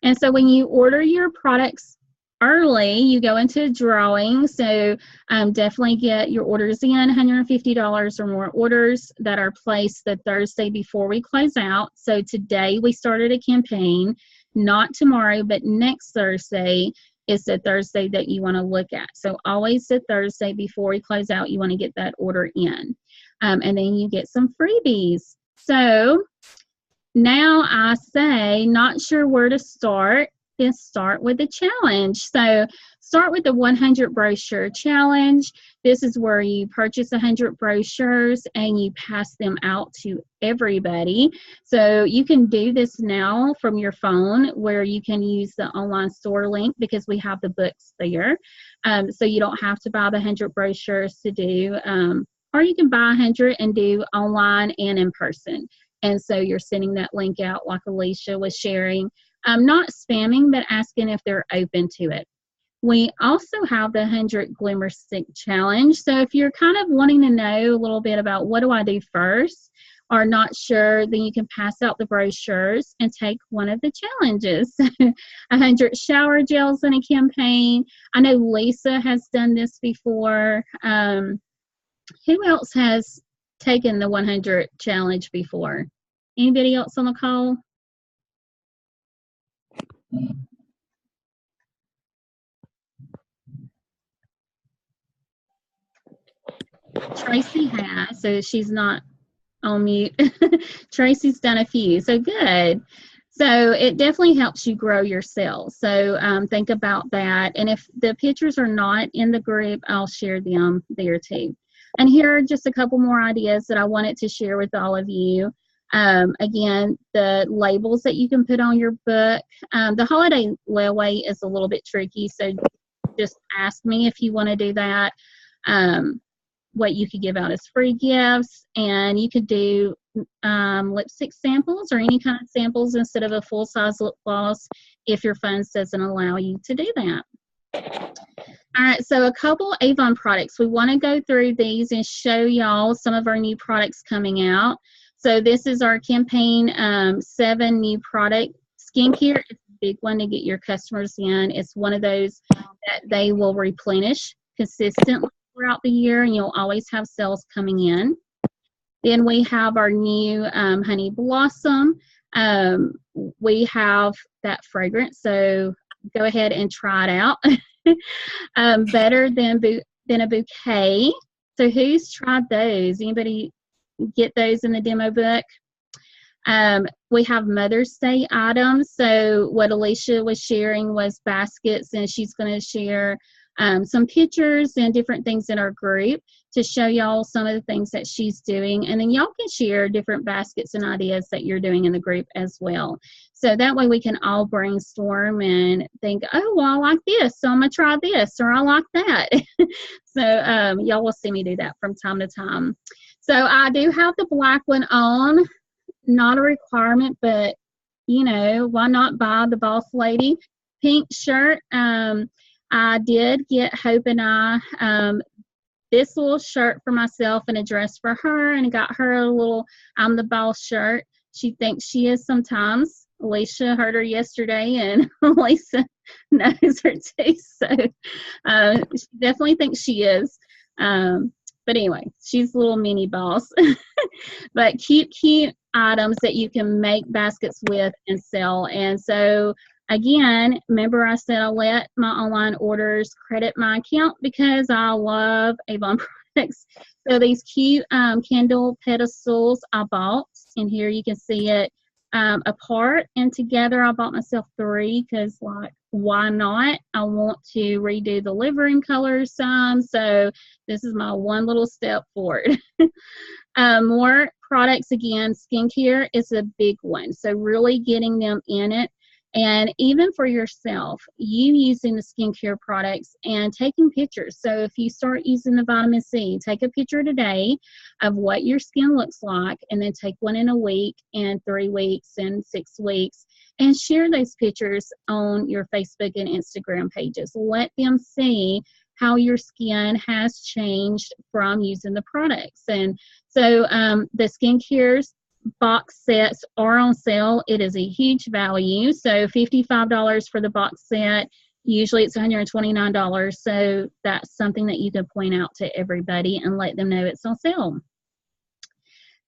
And so when you order your products early, you go into a drawing. So definitely get your orders in, $150 or more orders that are placed the Thursday before we close out. So today we started a campaign, not tomorrow, but next Thursday is the Thursday that you want to look at. So always the Thursday before we close out, you want to get that order in. And then you get some freebies. So now I say, not sure where to start, then start with the challenge. So start with the 100 brochure challenge. This is where you purchase 100 brochures and you pass them out to everybody. So you can do this now from your phone, where you can use the online store link because we have the books there. So you don't have to buy the 100 brochures to do, or you can buy 100 and do online and in person. And so you're sending that link out like Alicia was sharing, not spamming, but asking if they're open to it. We also have the 100 Glimmer Stick Challenge. So if you're kind of wanting to know a little bit about what do I do first, or not sure, then you can pass out the brochures and take one of the challenges. 100 shower gels in a campaign. I know Lisa has done this before. Who else has taken the 100 challenge before? Anybody else on the call? Tracy has, so she's not on mute. Tracy's done a few, so good. So it definitely helps you grow your sales. So think about that. And if the pictures are not in the group, I'll share them there too. And here are just a couple more ideas that I wanted to share with all of you. Again, the labels that you can put on your book. The holiday layaway is a little bit tricky, so just ask me if you want to do that. What you could give out as free gifts, and you could do lipstick samples or any kind of samples instead of a full-size lip gloss if your funds doesn't allow you to do that. All right, so a couple Avon products. We want to go through these and show y'all some of our new products coming out. So this is our campaign 7 new product. Skincare is a big one to get your customers in. It's one of those that they will replenish consistently throughout the year, and you'll always have sales coming in. Then we have our new Honey Blossom. We have that fragrance, so go ahead and try it out. Better than a bouquet. So who's tried those? Anybody get those in the demo book? We have Mother's Day items. So what Alicia was sharing was baskets, and she's going to share some pictures and different things in our group to show y'all some of the things that she's doing. And then y'all can share different baskets and ideas that you're doing in the group as well. So that way we can all brainstorm and think, oh, well, I like this, so I'm going to try this, or I like that. So y'all will see me do that from time to time. So I do have the black one on. Not a requirement, but, you know, why not buy the Boss Lady pink shirt? I did get Hope and I this little shirt for myself and a dress for her, and I got her a little I'm the Boss shirt. She thinks she is sometimes. Alicia heard her yesterday, and Lisa knows her too, so she definitely thinks she is. But anyway, she's a little mini boss. But cute items that you can make baskets with and sell. And so again, remember I said I let my online orders credit my account because I love Avon products. So these cute candle pedestals I bought, and here you can see it apart and together. I bought myself 3 because, like, why not? I want to redo the living room colors some, so this is my one little step forward. More products, again, skincare is a big one, so really getting them in it. And even for yourself, you using the skincare products and taking pictures. So if you start using the vitamin C, take a picture today of what your skin looks like, and then take one in a week and 3 weeks and 6 weeks, and share those pictures on your Facebook and Instagram pages. Let them see how your skin has changed from using the products. And so the skincare's box sets are on sale. It is a huge value. So $55 for the box set. Usually it's $129. So that's something that you can point out to everybody and let them know it's on sale.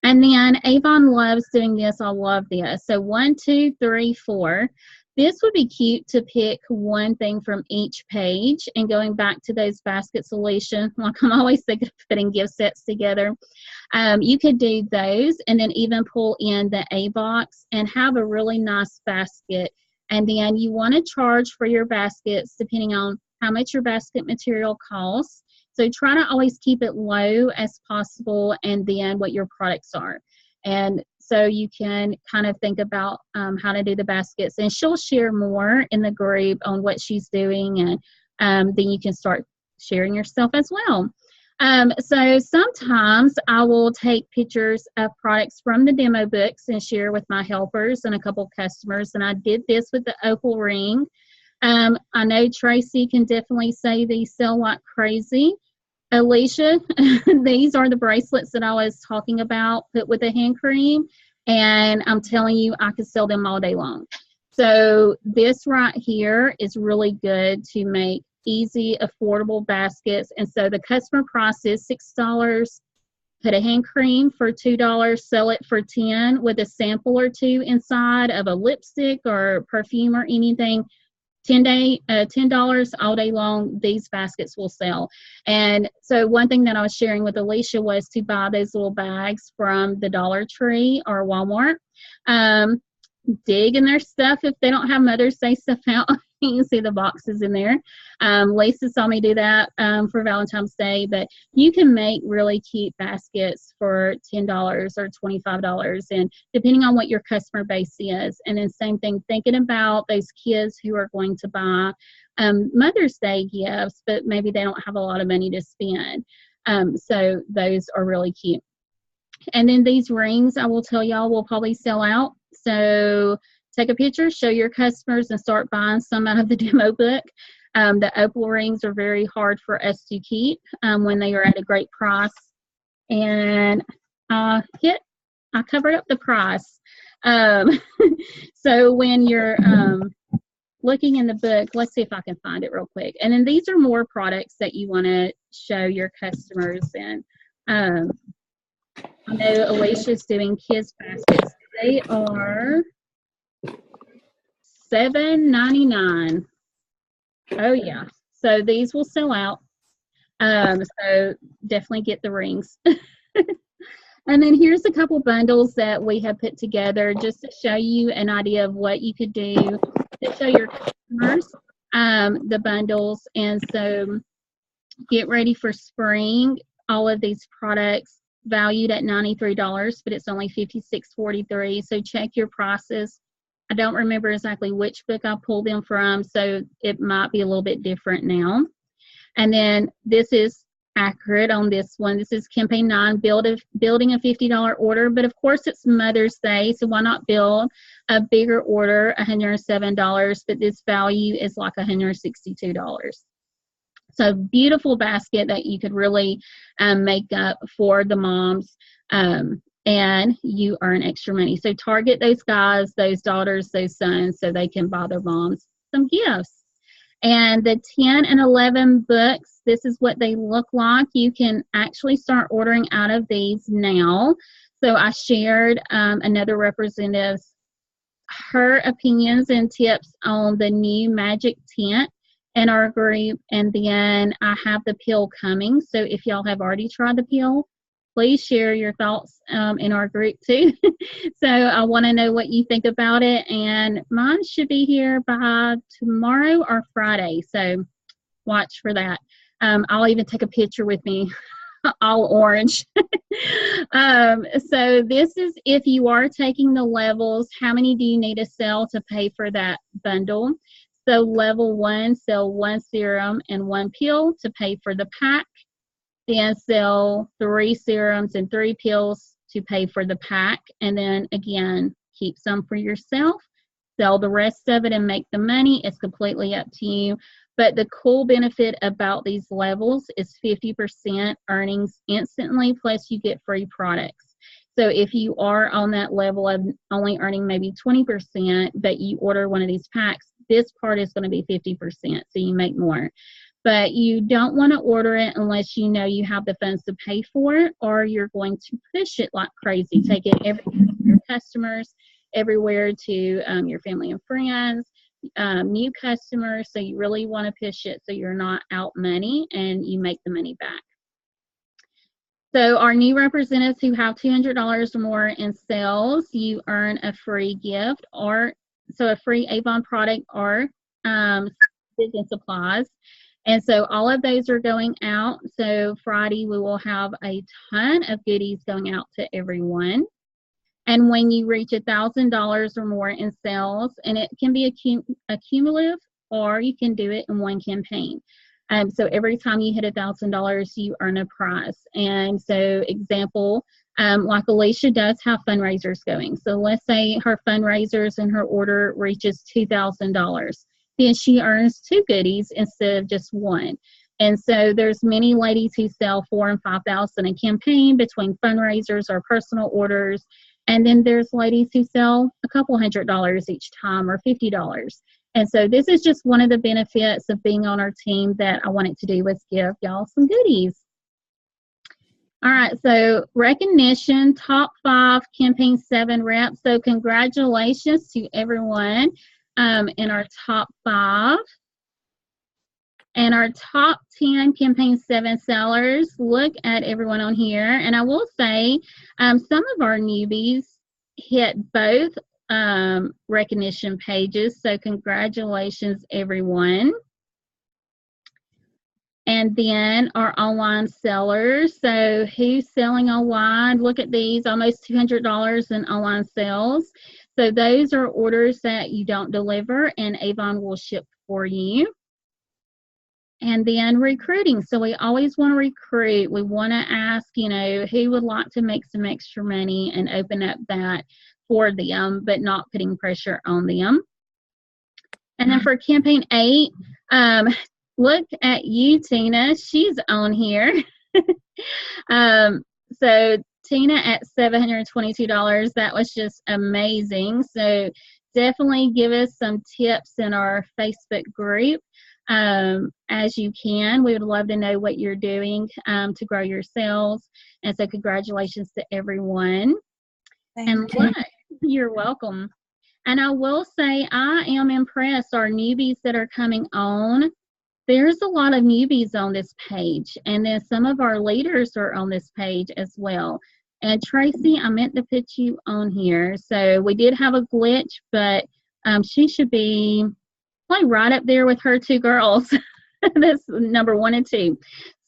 And then Avon loves doing this. I love this. So 1, 2, 3, 4. This would be cute to pick one thing from each page, and going back to those basket solutions, like I'm always thinking of putting gift sets together. You could do those and then even pull in the A box and have a really nice basket. And then you want to charge for your baskets depending on how much your basket material costs. So try to always keep it low as possible, and then what your products are. And so you can kind of think about how to do the baskets, and she'll share more in the group on what she's doing, and then you can start sharing yourself as well. So sometimes I will take pictures of products from the demo books and share with my helpers and a couple customers, and I did this with the opal ring. I know Tracy can definitely say these sell like crazy. Alicia, these are the bracelets that I was talking about, put with the hand cream, and I'm telling you, I could sell them all day long. So this right here is really good to make easy, affordable baskets. And so the customer price is $6. Put a hand cream for $2, sell it for $10 with a sample or 2 inside of a lipstick or perfume or anything. $10 all day long, these baskets will sell. And so one thing that I was sharing with Alicia was to buy those little bags from the Dollar Tree or Walmart. Dig in their stuff if they don't have Mother's Day stuff out. You can see the boxes in there. Lisa saw me do that for Valentine's Day, but you can make really cute baskets for $10 or $25, and depending on what your customer base is. And then same thing, thinking about those kids who are going to buy Mother's Day gifts, but maybe they don't have a lot of money to spend. So those are really cute. And then these rings, I will tell y'all, will probably sell out. So take a picture, show your customers, and start buying some out of the demo book. The opal rings are very hard for us to keep when they are at a great price. And I covered up the price. So when you're looking in the book, let's see if I can find it real quick. And then these are more products that you want to show your customers. And I know Alicia's doing kids baskets. They are $7.99. Oh yeah. So these will sell out. So definitely get the rings. And then here's a couple bundles that we have put together just to show you an idea of what you could do to show your customers the bundles. And so get ready for spring. All of these products valued at $93, but it's only $56.43. So check your prices. I don't remember exactly which book I pulled them from, so it might be a little bit different now. And then this is accurate on this one. This is campaign 9, building a $50 order, but of course it's Mother's Day, so why not build a bigger order, $107, but this value is like $162. So beautiful basket that you could really make up for the moms, and you earn extra money. So target those guys, those daughters, those sons, so they can buy their moms some gifts. And the 10 and 11 books, this is what they look like. You can actually start ordering out of these now. So I shared another representative's, her opinions and tips on the new magic tint in our group. And then I have the peel coming. So if y'all have already tried the peel, please share your thoughts in our group too. So I want to know what you think about it. And mine should be here by tomorrow or Friday. So watch for that. I'll even take a picture with me, all orange. So this is if you are taking the levels, how many do you need to sell to pay for that bundle? So level 1, sell 1 serum and 1 peel to pay for the pack. Then sell 3 serums and 3 peels to pay for the pack. And then again, keep some for yourself. Sell the rest of it and make the money. It's completely up to you. But the cool benefit about these levels is 50% earnings instantly, plus you get free products. So if you are on that level of only earning maybe 20%, but you order one of these packs, this part is going to be 50%, so you make more. But you don't want to order it unless you know you have the funds to pay for it, or you're going to push it like crazy. Take it everywhere to your customers, everywhere to your family and friends, new customers. So you really want to push it so you're not out money and you make the money back. So our new representatives who have $200 or more in sales, you earn a free gift, or so a free Avon product or business supplies. And so all of those are going out. So Friday we will have a ton of goodies going out to everyone. And when you reach $1,000 or more in sales, and it can be a cumulative, or you can do it in one campaign. So every time you hit $1,000, you earn a prize. And so example, like Alicia does have fundraisers going. So let's say her fundraisers and her order reaches $2,000. Then she earns 2 goodies instead of just 1. And so there's many ladies who sell $4,000 and $5,000 a campaign between fundraisers or personal orders. And then there's ladies who sell a couple $100 each time, or $50. And so this is just one of the benefits of being on our team that I wanted to do, was give y'all some goodies. All right, so recognition, top 5, campaign 7 reps. So congratulations to everyone in our top 5. And our top 10 campaign 7 sellers. Look at everyone on here. And I will say some of our newbies hit both recognition pages. So congratulations, everyone. And then our online sellers. So who's selling online? Look at these, almost $200 in online sales. So those are orders that you don't deliver and Avon will ship for you. And then recruiting. So we always want to recruit. We want to ask, you know, who would like to make some extra money and open up that for them, but not putting pressure on them. And then for campaign 8, look at you, Tina. She's on here. So Tina at $722. That was just amazing. So definitely give us some tips in our Facebook group as you can. We would love to know what you're doing to grow your sales. And so congratulations to everyone. Thank you. Look, you're welcome. And I will say I am impressed. Our newbies that are coming on, there's a lot of newbies on this page. And then some of our leaders are on this page as well. And Tracy, I meant to put you on here. So we did have a glitch, but she should be like right up there with her two girls. That's number 1 and 2.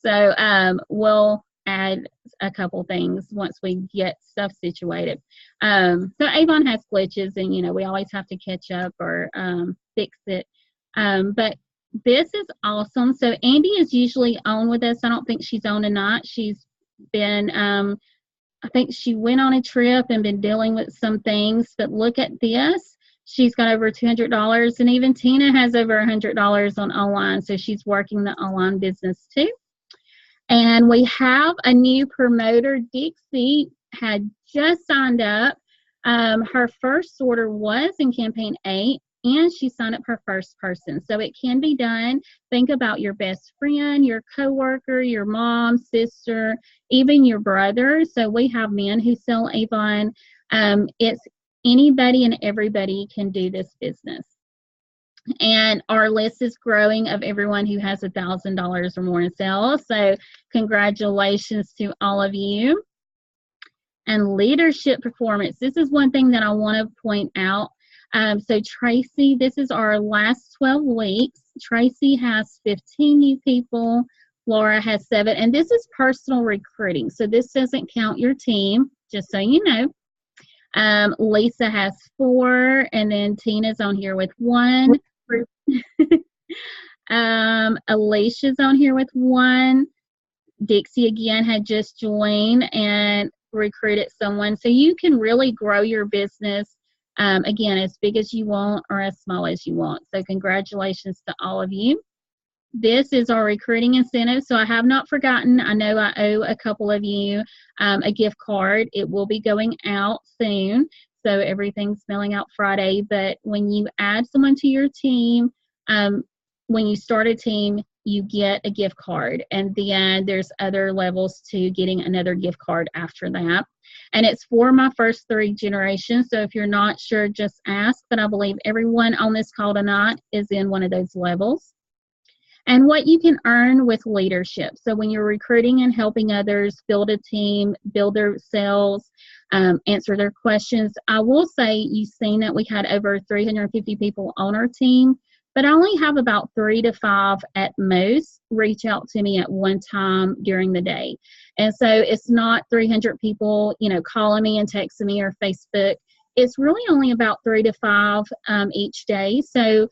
So we'll add a couple things once we get stuff situated. So Avon has glitches, and we always have to catch up or fix it. But this is awesome. So Andy is usually on with us. I don't think she's on tonight. She's been I think she went on a trip and been dealing with some things. But look at this. She's got over $200, and even Tina has over $100 on online. So she's working the online business too. And we have a new promoter. Dixie had just signed up. Her first order was in campaign 8, and she signed up her first person. So it can be done. Think about your best friend, your coworker, your mom, sister, even your brother. So we have men who sell Avon. It's anybody and everybody can do this business. And our list is growing of everyone who has $1,000 or more in sales. So congratulations to all of you. And leadership performance. This is one thing that I want to point out. So Tracy, this is our last 12 weeks. Tracy has 15 new people. Laura has 7. And this is personal recruiting. So this doesn't count your team, just so you know. Lisa has 4. And then Tina's on here with 1. Alicia's on here with 1. Dixie again had just joined and recruited someone. So you can really grow your business, again, as big as you want or as small as you want. So congratulations to all of you. This is our recruiting incentive. So I have not forgotten. I know I owe a couple of you a gift card. It will be going out soon. So everything's mailing out Friday. But when you add someone to your team, when you start a team, you get a gift card. And then there's other levels to getting another gift card after that. And it's for my first 3 generations. So if you're not sure, just ask. But I believe everyone on this call tonight is in one of those levels. And what you can earn with leadership. So when you're recruiting and helping others build a team, build their sales, answer their questions. I will say you've seen that we had over 350 people on our team, but I only have about 3 to 5 at most reach out to me at one time during the day. And so it's not 300 people, calling me and texting me or Facebook. It's really only about 3 to 5 each day. So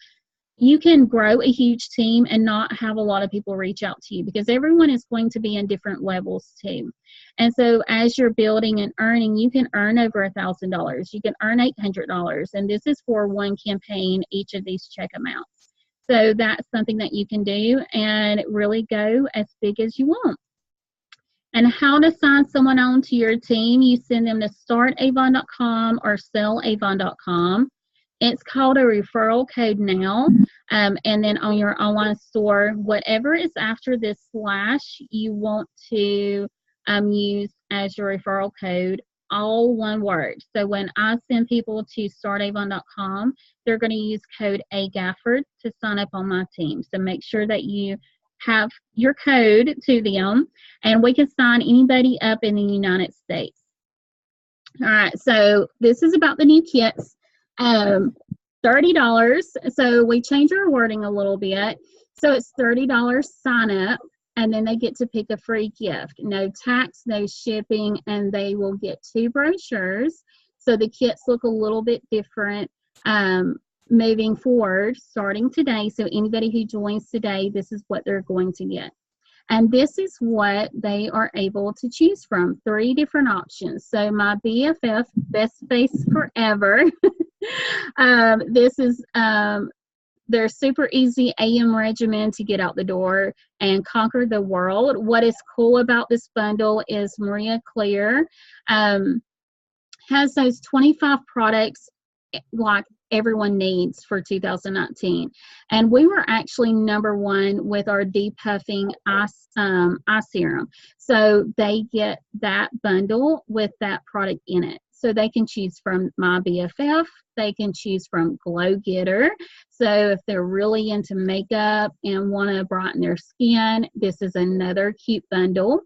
you can grow a huge team and not have a lot of people reach out to you, because everyone is going to be in different levels too. And so as you're building and earning, you can earn over $1,000. You can earn $800. And this is for one campaign, each of these check amounts. So that's something that you can do and really go as big as you want. And how to sign someone on to your team, you send them to startavon.com or sellavon.com. It's called a referral code now. And then on your online store, whatever is after this slash, you want to use as your referral code, all one word. So when I send people to startavon.com, they're going to use code AGafford to sign up on my team. So make sure that you have your code to them, and we can sign anybody up in the United States. All right, so this is about the new kits. $30. So we change our wording a little bit. So it's $30 sign up, and then they get to pick a free gift. No tax, no shipping, and they will get 2 brochures. So the kits look a little bit different moving forward, starting today. So anybody who joins today, this is what they're going to get. And this is what they are able to choose from, 3 different options. So my BFF, Best Face Forever. This is their super easy AM regimen to get out the door and conquer the world. What is cool about this bundle is Maria Claire has those 25 products like everyone needs for 2019. And we were actually #1 with our depuffing eye serum. So they get that bundle with that product in it. So they can choose from My BFF. They can choose from Glow Getter. So if they're really into makeup and want to brighten their skin, this is another cute bundle.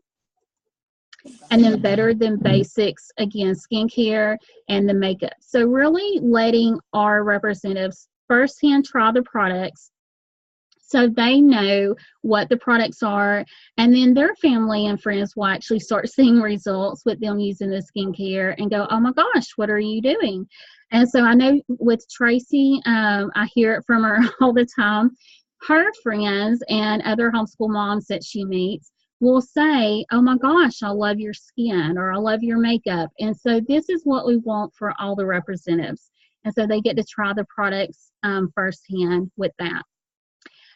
And then Better Than Basics, again, skincare and the makeup. So really letting our representatives firsthand try the products so they know what the products are, and then their family and friends will actually start seeing results with them using the skincare and go, oh my gosh, what are you doing? And so I know with Tracy, I hear it from her all the time. Her friends and other homeschool moms that she meets will say, oh my gosh, I love your skin, or I love your makeup. And so this is what we want for all the representatives. And so they get to try the products firsthand with that.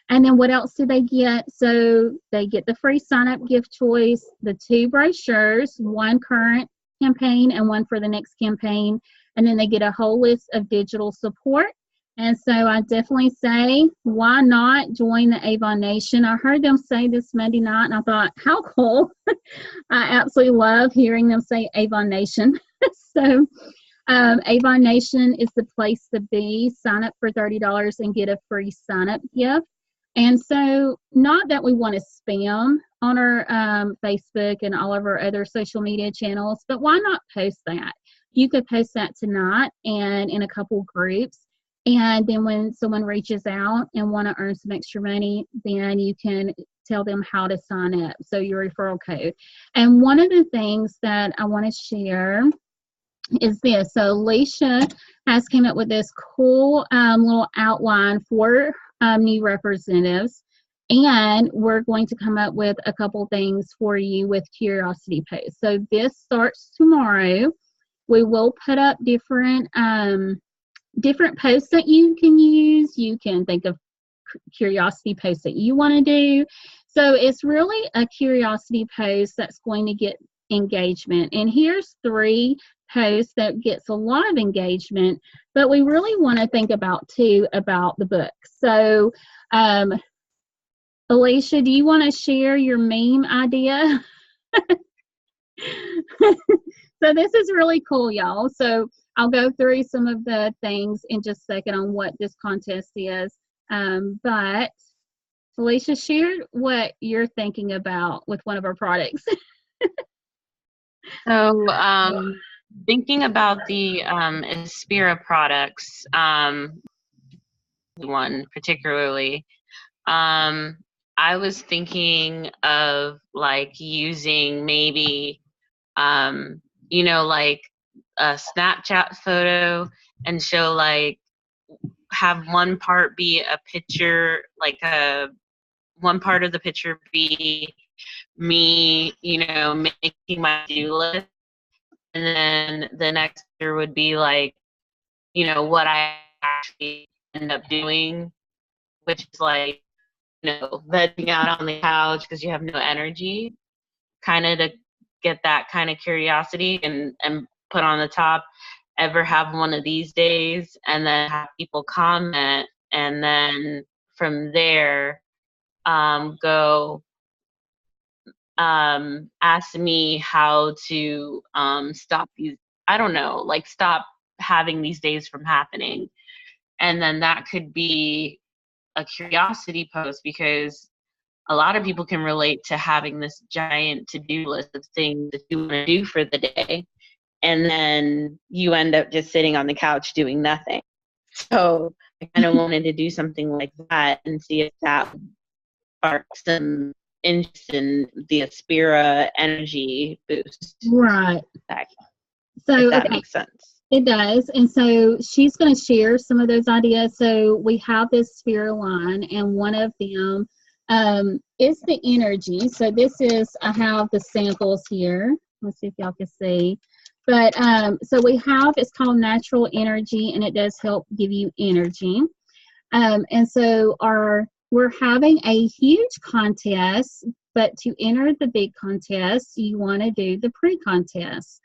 And then what else do they get? So they get the free sign-up gift choice, the 2 brochures, one current campaign and one for the next campaign. And then they get a whole list of digital support. And so I definitely say, why not join the Avon Nation? I heard them say this Monday night, and I thought, how cool. I absolutely love hearing them say Avon Nation. So Avon Nation is the place to be. Sign up for $30 and get a free sign-up gift. And so not that we want to spam on our Facebook and all of our other social media channels, but why not post that? You could post that tonight and in a couple groups. And then when someone reaches out and want to earn some extra money, then you can tell them how to sign up. So your referral code. And one of the things that I want to share is this. So Alicia has came up with this cool little outline for new representatives, and we're going to come up with a couple things for you with curiosity posts. So this starts tomorrow. We will put up different posts that you can use. You can think of curiosity posts that you want to do. So it's really a curiosity post that's going to get engagement. And here's 3 posts that gets a lot of engagement, but we really want to think about too about the book. So Alicia, do you want to share your meme idea? So this is really cool, y'all. So I'll go through some of the things in just a second on what this contest is. But Alicia, share what you're thinking about with one of our products. So thinking about the Aspira products, one particularly, I was thinking of like using maybe, you know, like a Snapchat photo and show like, have one part be a picture, like one part of the picture be me, you know, making my to-do list. And then the next year would be like, you know, what I actually end up doing, which is like, you know, vegging out on the couch because you have no energy, kind of to get that kind of curiosity, and put on the top, ever have one of these days, and then have people comment, and then from there go ask me how to stop these, I don't know, like stop having these days from happening. And then that could be a curiosity post, because a lot of people can relate to having this giant to-do list of things that you want to do for the day, and then you end up just sitting on the couch doing nothing. So I kind of wanted to do something like that and see if that would spark some interest in the Aspira energy boost. Right. So if that makes sense. It does. And so she's going to share some of those ideas. So we have this Aspira line, and one of them is the energy. So this is, I have the samples here. Let's see if y'all can see. But so we have, it's called Natural Energy, and it does help give you energy. And so we're having a huge contest, but to enter the big contest, you want to do the pre-contest.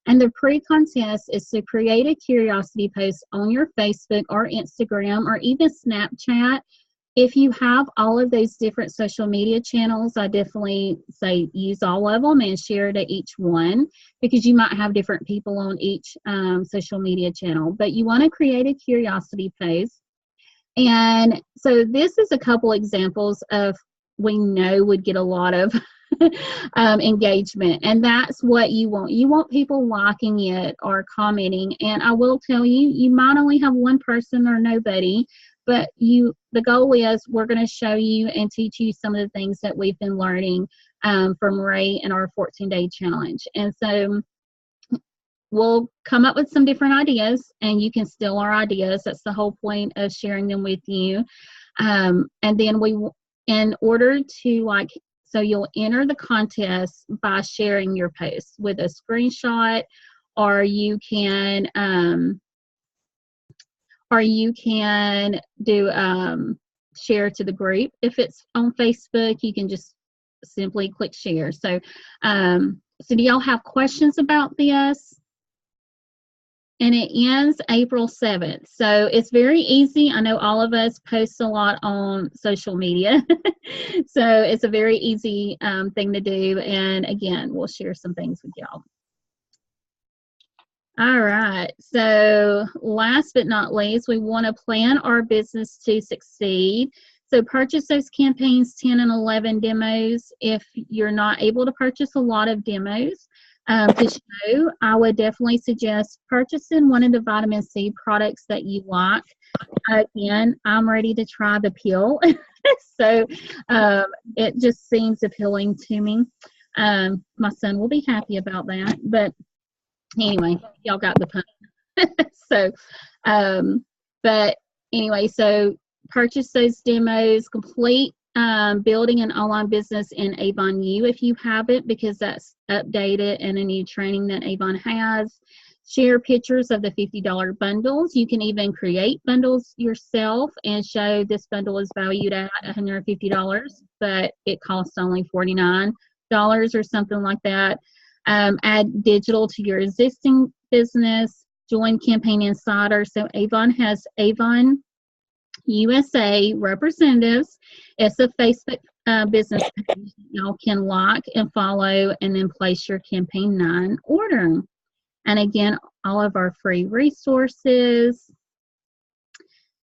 And the pre-contest is to create a curiosity post on your Facebook or Instagram or even Snapchat if you have all of those different social media channels, I definitely say use all of them and share to each one, because you might have different people on each social media channel. But you want to create a curiosity post. And so this is a couple examples of we know would get a lot of engagement, and that's what you want. You want people liking it or commenting. And I will tell you, you might only have one person or nobody, but the goal is we're going to show you and teach you some of the things that we've been learning from Ray in our 14-day challenge. And so we'll come up with some different ideas, and you can steal our ideas. That's the whole point of sharing them with you. And then in order to so you'll enter the contest by sharing your post with a screenshot, or you can do share to the group. If it's on Facebook, you can just simply click share. So, so do y'all have questions about this? And it ends April 7th. So it's very easy. I know all of us post a lot on social media. So it's a very easy thing to do. And again, we'll share some things with y'all. All right. So last but not least, we want to plan our business to succeed. So purchase those campaigns 10 and 11 demos. If you're not able to purchase a lot of demos, to show, I would definitely suggest purchasing one of the vitamin C products that you like. Again, I'm ready to try the pill. So it just seems appealing to me. My son will be happy about that. But anyway, y'all got the pun. So, but anyway, so purchase those demos, complete building an online business in Avon U if you haven't, because that's updated and a new training that Avon has. Share pictures of the $50 bundles. You can even create bundles yourself and show this bundle is valued at $150, but it costs only $49 or something like that. Add digital to your existing business. Join Campaign Insider. So Avon has Avon USA representatives. It's a Facebook business page y'all can like and follow, and then place your campaign 9 order. And again, all of our free resources.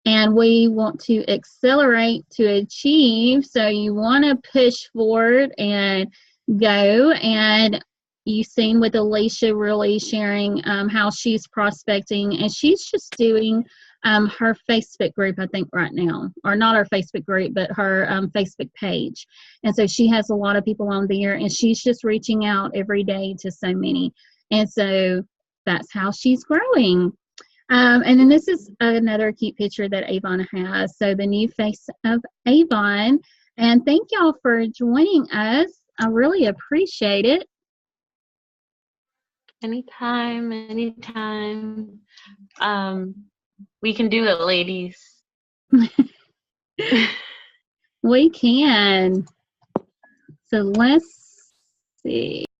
And we want to accelerate to achieve. So you want to push forward and go. And you've seen with Alicia really sharing how she's prospecting, and she's just doing her Facebook group, I think, right now, or not her Facebook group, but her Facebook page. And so she has a lot of people on there, and she's just reaching out every day to so many. And so that's how she's growing. And then this is another cute picture that Avon has. So the new face of Avon. And thank y'all for joining us. I really appreciate it. Anytime, anytime. We can do it, ladies. We can. So let's see.